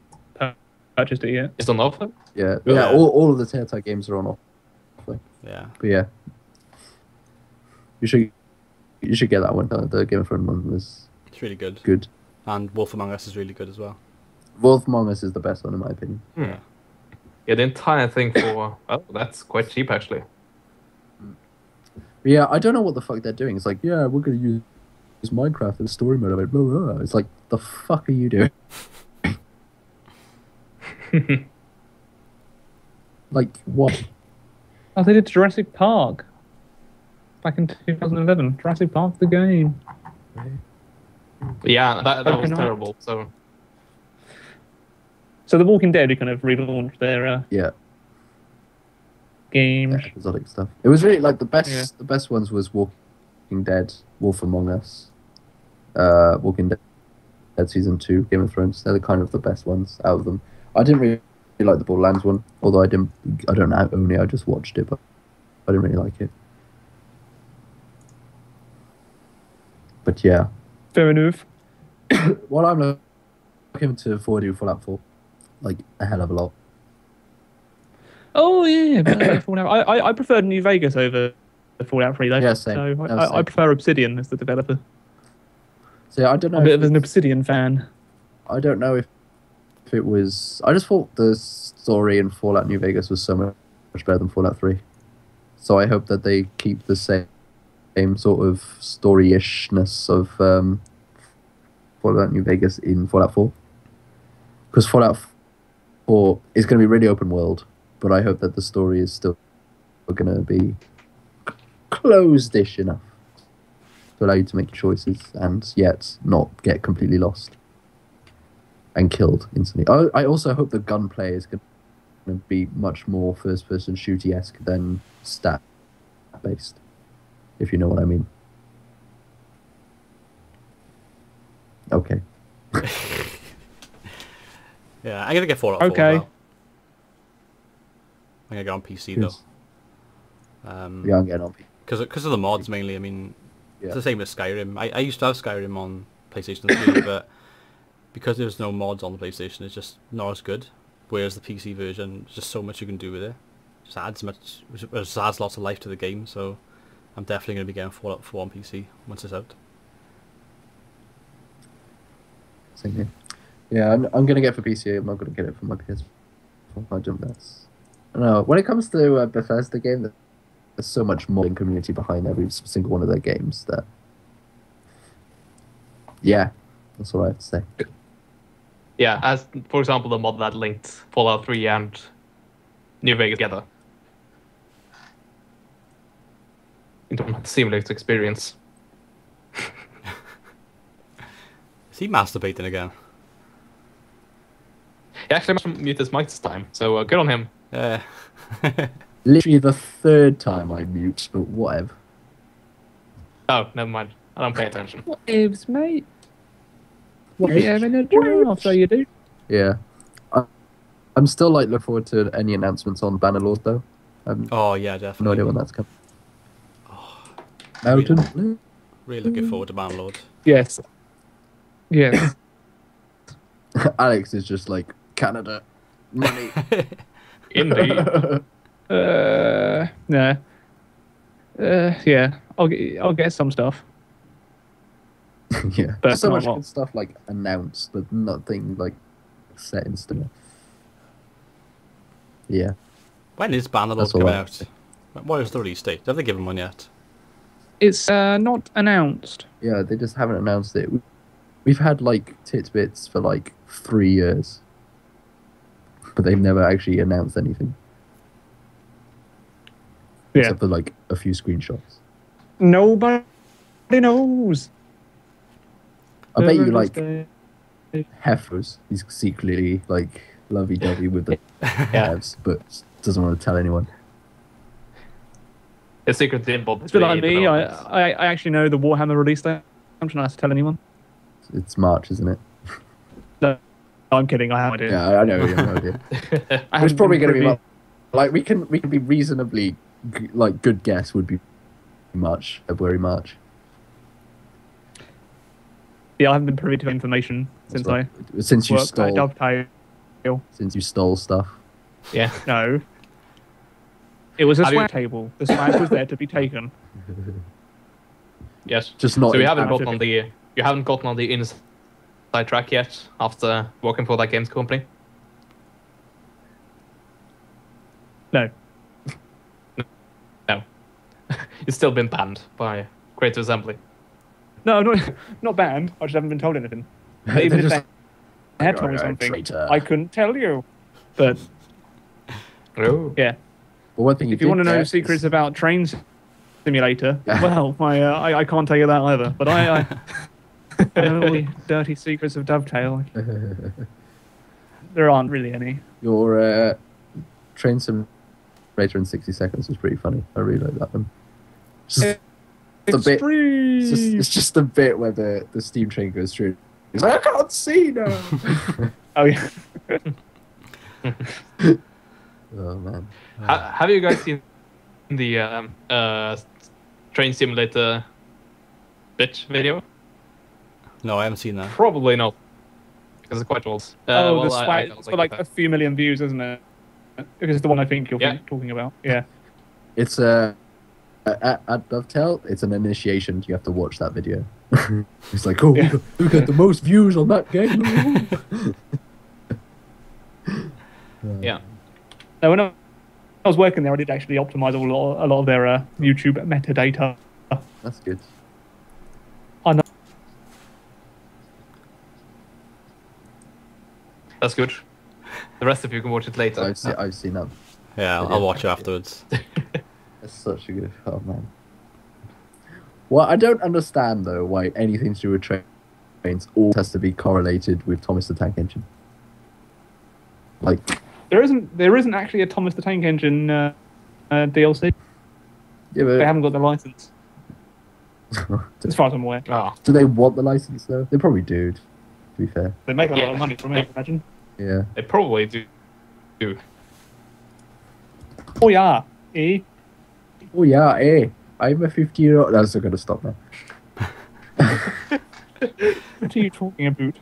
purchased it yet. It's on offer? Yeah. Yeah. Yeah. All of the Telltale games are on offer. Yeah. But yeah. You should get that one. The Game of Thrones one was It's really good. good. And Wolf Among Us is really good as well. Wolf Among Us is the best one in my opinion. Yeah. Yeah, the entire thing for... Oh, that's quite cheap, actually. But yeah, I don't know what the fuck they're doing. It's like, yeah, we're gonna use Minecraft as story mode. Like, blah, blah, blah. It's like, the fuck are you doing? Like, what? Oh, they did Jurassic Park back in 2011. Jurassic Park, the game. Yeah, that was Dragonheart. terrible, so... So The Walking Dead, we kind of relaunched their Yeah. games. Exotic stuff. It was really like the best. Yeah. The best ones was Walking Dead, Wolf Among Us, Walking Dead Season 2, Game of Thrones. They're kind of the best ones out of them. I didn't really like the Borderlands one, although I don't own it. I just watched it, but I didn't really like it. But yeah, Fair enough. well, I'm looking forward to Fallout 4, like a hell of a lot. Oh yeah, but Fallout. I preferred New Vegas over Fallout 3 though. Yeah, same. So No, I same. prefer Obsidian as the developer. So yeah, I don't know. I'm a bit if of an Obsidian fan. I don't know if it was. I just thought the story in Fallout New Vegas was so much better than Fallout 3. So I hope that they keep the same sort of story-ishness of Fallout New Vegas in Fallout 4. Because Fallout 4 is going to be really open world, but I hope that the story is still going to be closed-ish enough to allow you to make choices and yet not get completely lost and killed instantly. I also hope the gunplay is going to be much more first-person shooty-esque than stat-based, if you know what I mean. Okay. Yeah, I'm gonna get Fallout 4 Okay. as well. I'm gonna get on PC though. Yeah, I'm getting on. Because of the mods mainly. I mean, Yeah. it's the same with Skyrim. I used to have Skyrim on PlayStation 3, but because there's no mods on the PlayStation, it's just not as good. Whereas the PC version, there's just so much you can do with it. Just adds lots of life to the game. So I'm definitely going to be getting Fallout 4 on PC once it's out. Same here. Yeah, I'm going to get it for PC. I'm not going to get it for my PS4. I don't know. When it comes to a Bethesda game, there's so much modding community behind every single one of their games that... Yeah, that's all I have to say. Yeah, as for example, the mod that linked Fallout 3 and New Vegas together into a seamless experience. Is he masturbating again? He actually managed to mute his mic this time, so good on him. Yeah. Literally the third time I mute, but whatever. Oh, never mind. I don't pay attention. What ifs, mate? What are you having a giraffe? So you do. Yeah. I'm still like looking forward to any announcements on Bannerlord though. Oh yeah, No definitely. idea when that's coming. Mountain Blue? Really looking forward to Bannerlord. Yes. Yes. Alex is just like, Canada. Money. Indeed. No. Yeah. I'll get some stuff. Yeah. But There's so not much a lot. good stuff like announced, but nothing like set in stone. Yeah. When is Bannerlord That's all coming right. out? What is the release date? Have they given one yet? It's not announced. Yeah, they just haven't announced it. We've had like titbits for like 3 years, but they've never actually announced anything. Yeah. Except for like a few screenshots. Nobody knows. I bet you like Heifers. He's secretly like lovey-dovey with the devs, but doesn't want to tell anyone. His secret involved. It's a bit like me. I actually know the Warhammer release date. I'm trying not to tell anyone. It's March, isn't it? No, I'm kidding. I have no idea. Yeah, I know. You have no idea. It's haven't probably been going to be privy- like we can be reasonably like good guess would be March, February, March. Yeah, I haven't been privy to information since I Since you worked at stole Dovetail. stuff. Yeah. No. It was a Have you- swag table. The swag was there to be taken. Yes. Just not. So you in haven't action. gotten on the inside track yet after working for that games company? No. No. You've still been banned by Creative Assembly. No, not banned. I just haven't been told anything. But They're even if just- they had told me Alright, something, traitor. I couldn't tell you. But Oh. yeah, Well, one thing if you want to know get secrets is- about Train Simulator, well, I can't tell you that either. But I know all the dirty secrets of Dovetail. There aren't really any. Your train simulator in 60 seconds was pretty funny. I really like that one. Just the bit. Extreme. It's just the bit where the steam train goes through. He's like, I can't see now. Oh yeah. Oh man. Have you guys seen the Train Simulator bitch video? No, I haven't seen that. Probably not, because it's quite old. Oh, well, the I swag. don't It's got like a few million views, isn't it? Because it's the one I think you're Yeah. talking about. Yeah. It's at Dovetail, it's an initiation. You have to watch that video. It's like, oh, Yeah. who got the most views on that game? Yeah. No, when I was working there, I did actually optimize a lot of their YouTube metadata. That's good. That's good. The rest of you can watch it later. I've seen that. Yeah, I'll watch it afterwards. It's such a good. Oh man. Well, I don't understand though why anything to do with trains always has to be correlated with Thomas the Tank Engine. Like, There isn't actually a Thomas the Tank Engine DLC. yeah, They but haven't got the license, as far as I'm aware. Oh, do they want the license though? They probably do. To be fair, They make a lot of money from it, I imagine. yeah. they probably do. Oh yeah, eh? Oh yeah, eh? I'm a 50-year-old. That's not gonna stop now. What are you talking about?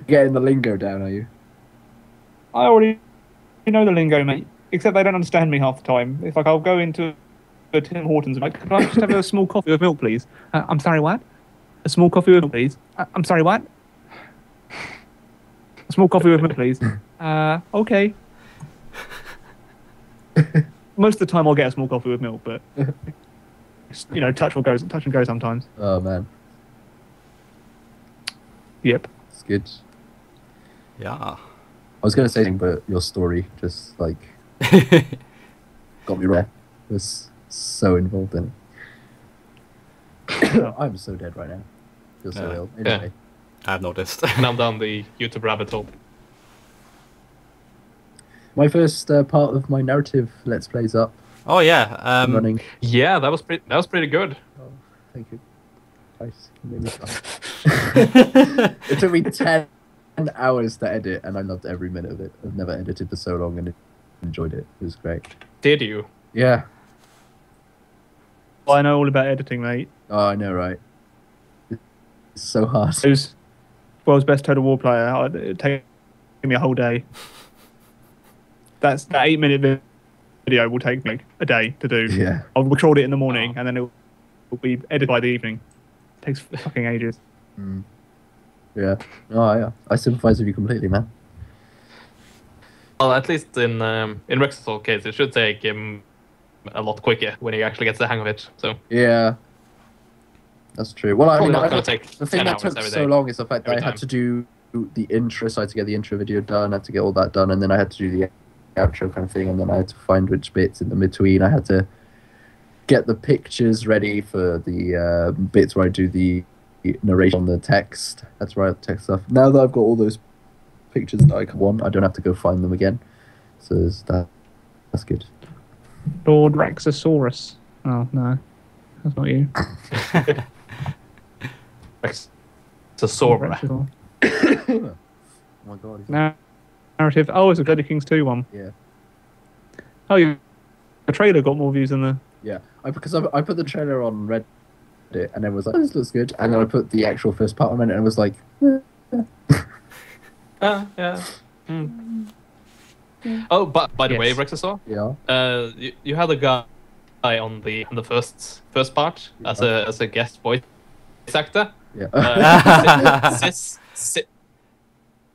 Getting the lingo down, are you? I already know the lingo, mate. Except they don't understand me half the time. It's like I'll go into a Tim Hortons and like, can I just have a small coffee with milk, please? I'm sorry, what? A small coffee with milk, please. I'm sorry, what? A small coffee with milk, please. Okay. Most of the time, I'll get a small coffee with milk, but you know, touch and go sometimes. Oh man, Yep. it's good. Yeah. I was gonna say something, but your story just like got me right. I was so involved in it. I'm so dead right now. Feel so Yeah. ill. Anyway, I've noticed. And I'm down the YouTube rabbit hole. my first part of my narrative Let's Plays up Oh yeah. running. Yeah, that was pretty good. Oh, thank you. Nice. You made me laugh. It took me 10 hours to edit, and I loved every minute of it. I've never edited for so long and enjoyed it. It was great. Did you? Yeah. I know all about editing, mate. Oh, I know, right? It's so hard. Who's world's best Total War player? It'd take me a whole day. That 8-minute video will take me a day to do. Yeah. I'll record it in the morning, and then it'll be edited by the evening. It takes fucking ages. Mm. Yeah. Oh, yeah. I sympathize with you completely, man. Well, at least in Rex's case, it should take him a lot quicker when he actually gets the hang of it. So Yeah. That's true. Well, I probably mean, not going to take the thing 10 that hours took every so day. long is the fact that every I had time. to do the intro, so I had to get the intro video done, I had to get all that done, and then I had to do the outro kind of thing, and then I had to find which bits in the between. I had to get the pictures ready for the bits where I do the narration on the text. That's right, text stuff. Now that I've got all those pictures that I want, I don't have to go find them again. So that's good. Lord Raxosaurus. Oh no, that's not you. Rex. Sora. Oh my god. Narrative. Oh, it's a Bloody Kings 2 one. Yeah. Oh, the trailer got more views than the. Yeah. Because I put the trailer on Reddit and it was like, oh, this looks good. And then I put the actual first part on it and it was like, Yeah. Mm. Oh, but by the way, Yes. Rexasaur, yeah. you had a guy on the first part as a guest voice actor. Yeah.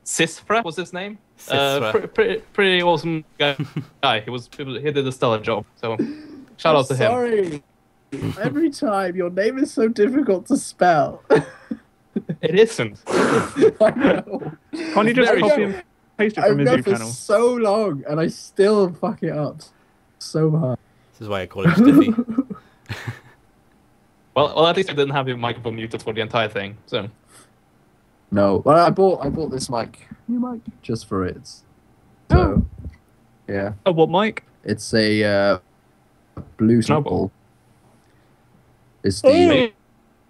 Sisfra was his name. Sisfra. Pretty awesome guy. He did a stellar job. So shout out to him. Sorry. Every time your name is so difficult to spell. It isn't. I know. Can't you just Very copy true. and paste it I've from his known YouTube for channel? so long and I still fuck it up so hard. This is why I call him Stiffy. Well, at least I didn't have your microphone muted for the entire thing. So No, well, I bought this new mic, just for it. So, yeah, Oh, what, Mike? it's a blue Snowball. snowball. It's the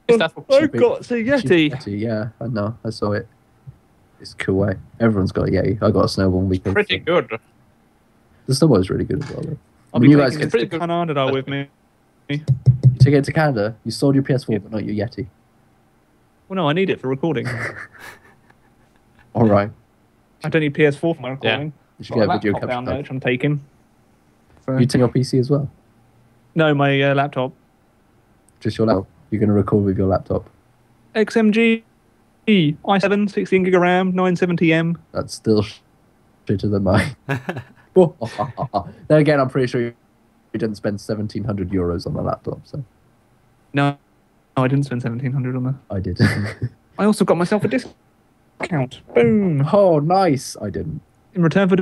is that for I got the Yeti. Yeti. Yeah, I know, I saw it. It's cool way. Everyone's got a Yeti. I got a snowball because pretty good? the snowball is really good as well. Though. I'll When be you guys taking get this pretty to good. Canada with me. you take it to Canada, you sold your PS4 but not your Yeti. Well, no, I need it for recording. All right, I don't need PS4 for my recording. you should Got get a video laptop down there, capture. which I'm taking. So, You take your PC as well. no, my laptop. Just your laptop. You're going to record with your laptop. XMG i7, 16 gig of RAM, 970M. That's still shitter than mine. Then again, I'm pretty sure you didn't spend 1,700 euros on the laptop, so No, I didn't spend 1,700 on that. I did. I also got myself a discount. Boom! Oh, nice. I didn't. In return for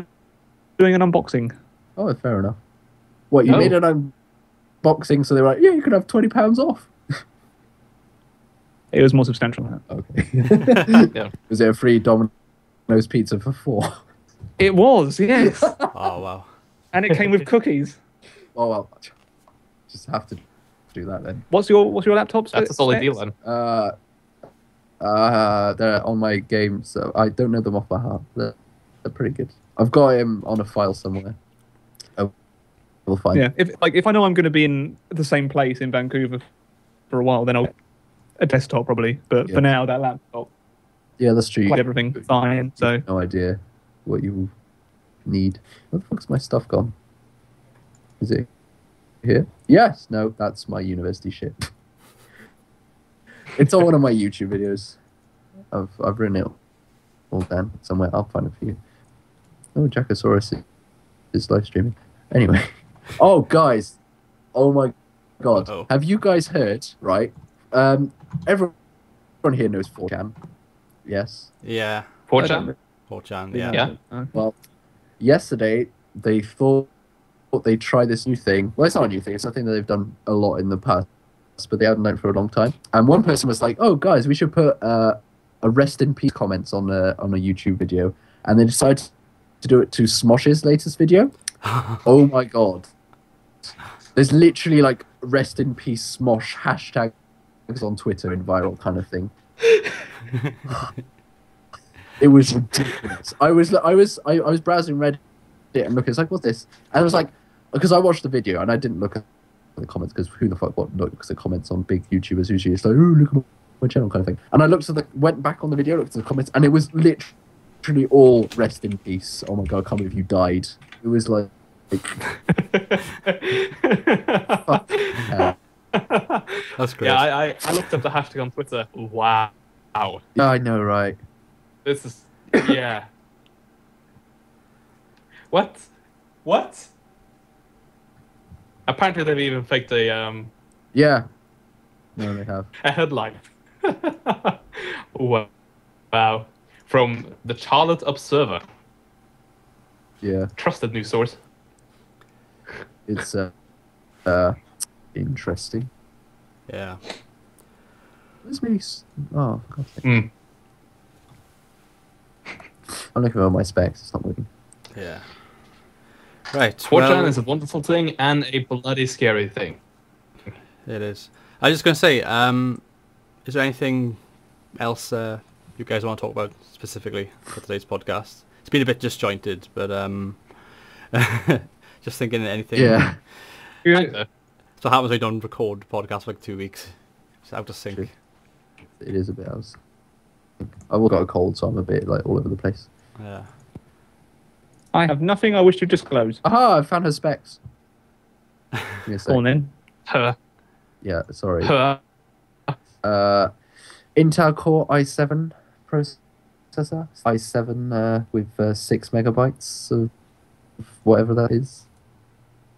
doing an unboxing. Oh, fair enough. What, you Oh. made an unboxing so they were like, yeah, you could have £20 off. It was more substantial than that. Okay. Yeah. Was it a free Domino's pizza for 4? It was, yes. Oh wow. And it came with cookies. Oh, well. Just have to do that then. What's your laptop? That's a solid specs? deal then. They're on my game, so I don't know them off by heart. They're pretty good. I've got him on a file somewhere. We'll find Yeah, if I know I'm going to be in the same place in Vancouver for a while, then I'll get a desktop probably. But Yeah. for now, that laptop, Yeah, that's true. like everything fine. So No idea what you need. Where the fuck's my stuff gone? Is it here? Yes. No, that's my university shit. It's on one of my YouTube videos. I've written it all down somewhere. I'll find it for you. Oh, Jackosaurus is live streaming. Anyway. Oh, guys. Oh my god. Uh-oh. Have you guys heard? Right. Everyone here knows 4chan. Yes. Yeah. 4chan? 4chan. Yeah. Yeah. Well, yesterday they thought they'd try this new thing. Well, it's not a new thing. It's something that they've done a lot in the past, but they haven't done it for a long time. And one person was like, "Oh, guys, we should put a rest in peace comments on a YouTube video." And they decided to do it to Smosh's latest video. Oh my god! There's literally like rest in peace Smosh hashtags on Twitter in viral kind of thing. It was ridiculous. I was browsing Reddit and looking. It's like, what's this? And I was like, because I watched the video and I didn't look at the comments because who the fuck looks at comments on big YouTubers usually? It's like, oh, look at my channel kind of thing. And I went back on the video, looked at the comments, and it was literally all rest in peace. Oh my god, I can't believe you died. It was like yeah. That's great. Yeah, I looked up the hashtag on Twitter. Wow. I know, right? This is yeah. What? Apparently they've even faked a Yeah. No, they have. headline. Wow. From the Charlotte Observer. Yeah, Trusted news source. it's interesting. Yeah. Where's me? Oh, for God's sake. Mm. I'm looking at my specs. It's not working. Yeah. Right. 4chan well, is a wonderful thing and a bloody scary thing. It is. I was just going to say, is there anything else you guys want to talk about specifically for today's podcast? It's been a bit disjointed, but just thinking anything. Yeah. Kinda. So what happens when we don't record the podcast for like 2 weeks? It's out of sync. True. It is a bit. I've got a cold, so I'm a bit like all over the place. Yeah. I have nothing I wish to disclose. Aha! I found her specs. Give me a sec. Go on then. Huh. Yeah, sorry. Huh. Intel Core i7 processor. i7 with 6 megabytes of whatever that is.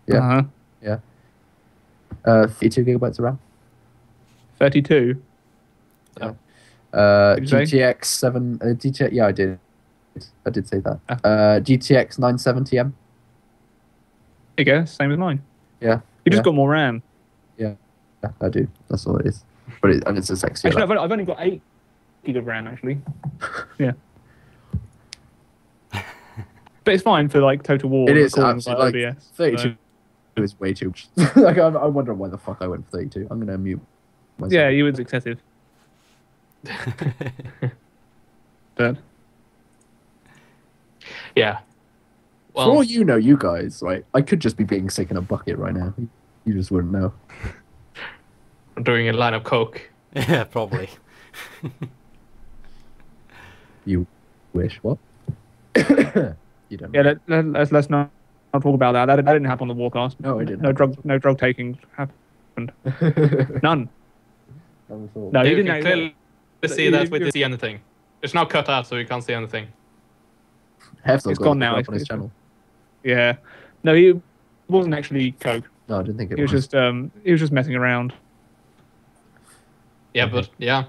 Yeah. Uh-huh. 32 gigabytes of RAM. 32. Oh. Did you say? GTX 7. GTX. Yeah, I did. I did say that. Ah. GTX 970M. There you go. Same as mine. Yeah. You just Yeah. got more RAM. Yeah, I do. That's all it is. But it's a sexy. Actually, I've only got 8 gig of RAM, actually. Yeah. But it's fine for like Total War. It is recordings absolutely like like OBS. 32 is way too much. Like I wonder why the fuck I went for 32. I'm gonna mute myself. Yeah, you was excessive. But Yeah. For all Well, you know, you guys, right? I could just be being sick in a bucket right now. You just wouldn't know. I'm doing a line of coke. Yeah, probably. You wish what? You don't. yeah, let's not talk about that. That didn't happen on the Warcast. No, it didn't. No drug taking happened. None. Not at all. No, you You didn't. can clearly see you- that we you- didn't see anything. It's now cut out, so you can't see anything. Hef's It's got gone it now. up on his channel. Yeah. No, he wasn't actually coke. No, I didn't think it He was just messing around. Yeah, Okay. but yeah,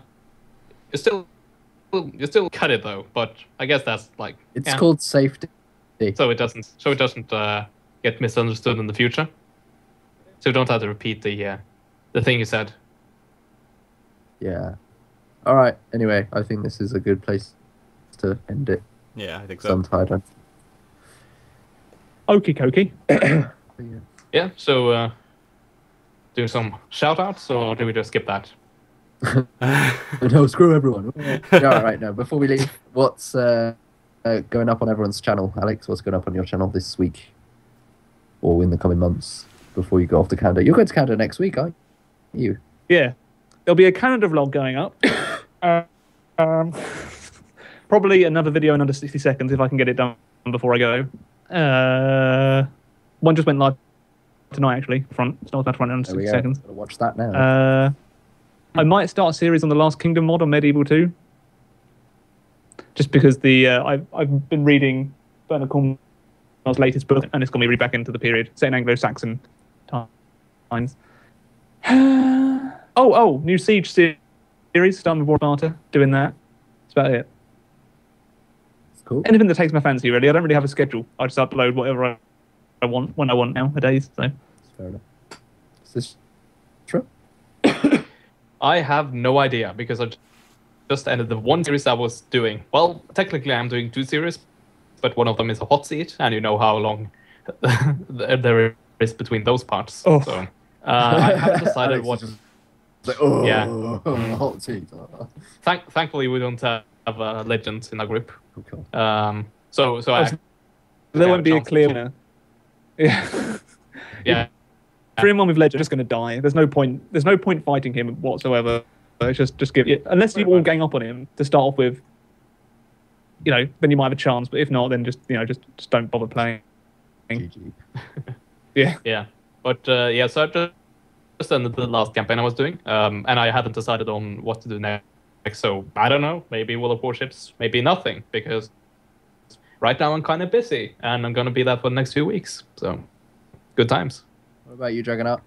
you still cut it though. But I guess that's like It's yeah. called safety. so it doesn't get misunderstood in the future. So you don't have to repeat the thing you said. Yeah. All right. Anyway, I think this is a good place to end it. Yeah, I think So I'm so. tired. Okie dokie. Yeah. So do some shout outs, or do we just skip that? No, screw everyone. Yeah, all right. No, before we leave, what's going up on everyone's channel? Alex, what's going up on your channel this week or in the coming months before you go off to Canada? You're going to Canada next week, aren't you? Yeah. There'll be a Canada vlog going up. Probably another video in under 60 seconds if I can get it done before I go. One just went live tonight, actually. Front. It's not about front in under There we 60 go. seconds. Gotta watch that now. I might start a series on the Last Kingdom mod on Medieval 2. Just because I've been reading Bernard Cornwell's latest book, and it's got me read back into the period, set in Anglo-Saxon times. New Siege series, starting with War of Sparta, doing that. That's about it. Cool. Anything that takes my fancy, really. I don't really have a schedule. I just upload whatever I want when I want nowadays. So. Fair enough. Is this true? I have no idea because I just ended the one series I was doing. Well, technically I'm doing 2 series, but one of them is a hot seat, and you know how long there is between those parts. Oh. So I haven't decided Alex what. is like, oh, Yeah. hot seat. Thankfully, we don't have legends in our group. Oh, God. So I There Yeah, won't be a chance clear to- winner. Yeah. yeah. 3-1 with Legend are just going to die. There's no point. There's no point fighting him whatsoever. It's just give it unless you all gang up on him to start off with. You know, then you might have a chance. But if not, then just don't bother playing. GG. Yeah. Yeah, but yeah, so I just ended the last campaign I was doing, and I haven't decided on what to do next. So I don't know. Maybe World of Warships, maybe nothing, because right now I'm kind of busy, and I'm gonna be that for the next few weeks. So good times. What about you, Dragonheart?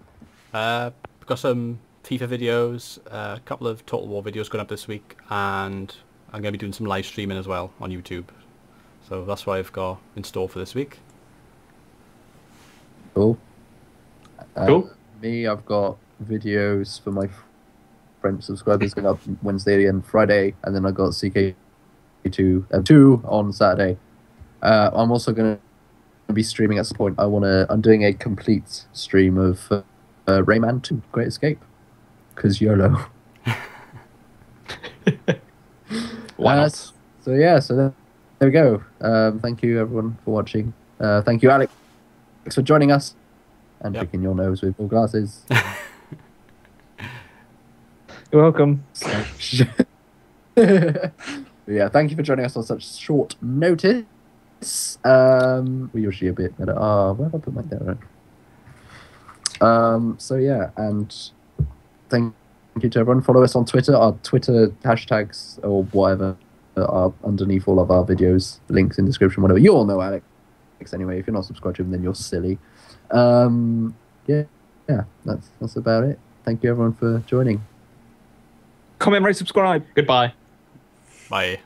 We've got some FIFA videos, a couple of Total War videos going up this week, and I'm going to be doing some live streaming as well on YouTube. So that's what I've got in store for this week. Cool. Cool. Me, I've got videos for my French subscribers going up Wednesday and Friday, and then I got CK2 on Saturday. I'm also going to be streaming at some point. I'm doing a complete stream of Rayman 2 Great Escape, because YOLO. Why not? So yeah, so there we go. Thank you everyone for watching. Thank you, Alex, for joining us and picking your nose with all glasses. You're welcome. Yeah, thank you for joining us on such short notice. We're usually a bit better. Where have I put my camera? So yeah, and thank you to everyone. Follow us on Twitter. Our Twitter hashtags or whatever are underneath all of our videos. Links in description, whatever. You all know Alex anyway. If you're not subscribed to him, then you're silly. Yeah, that's about it. Thank you everyone for joining. Comment, rate, subscribe. Goodbye. Bye.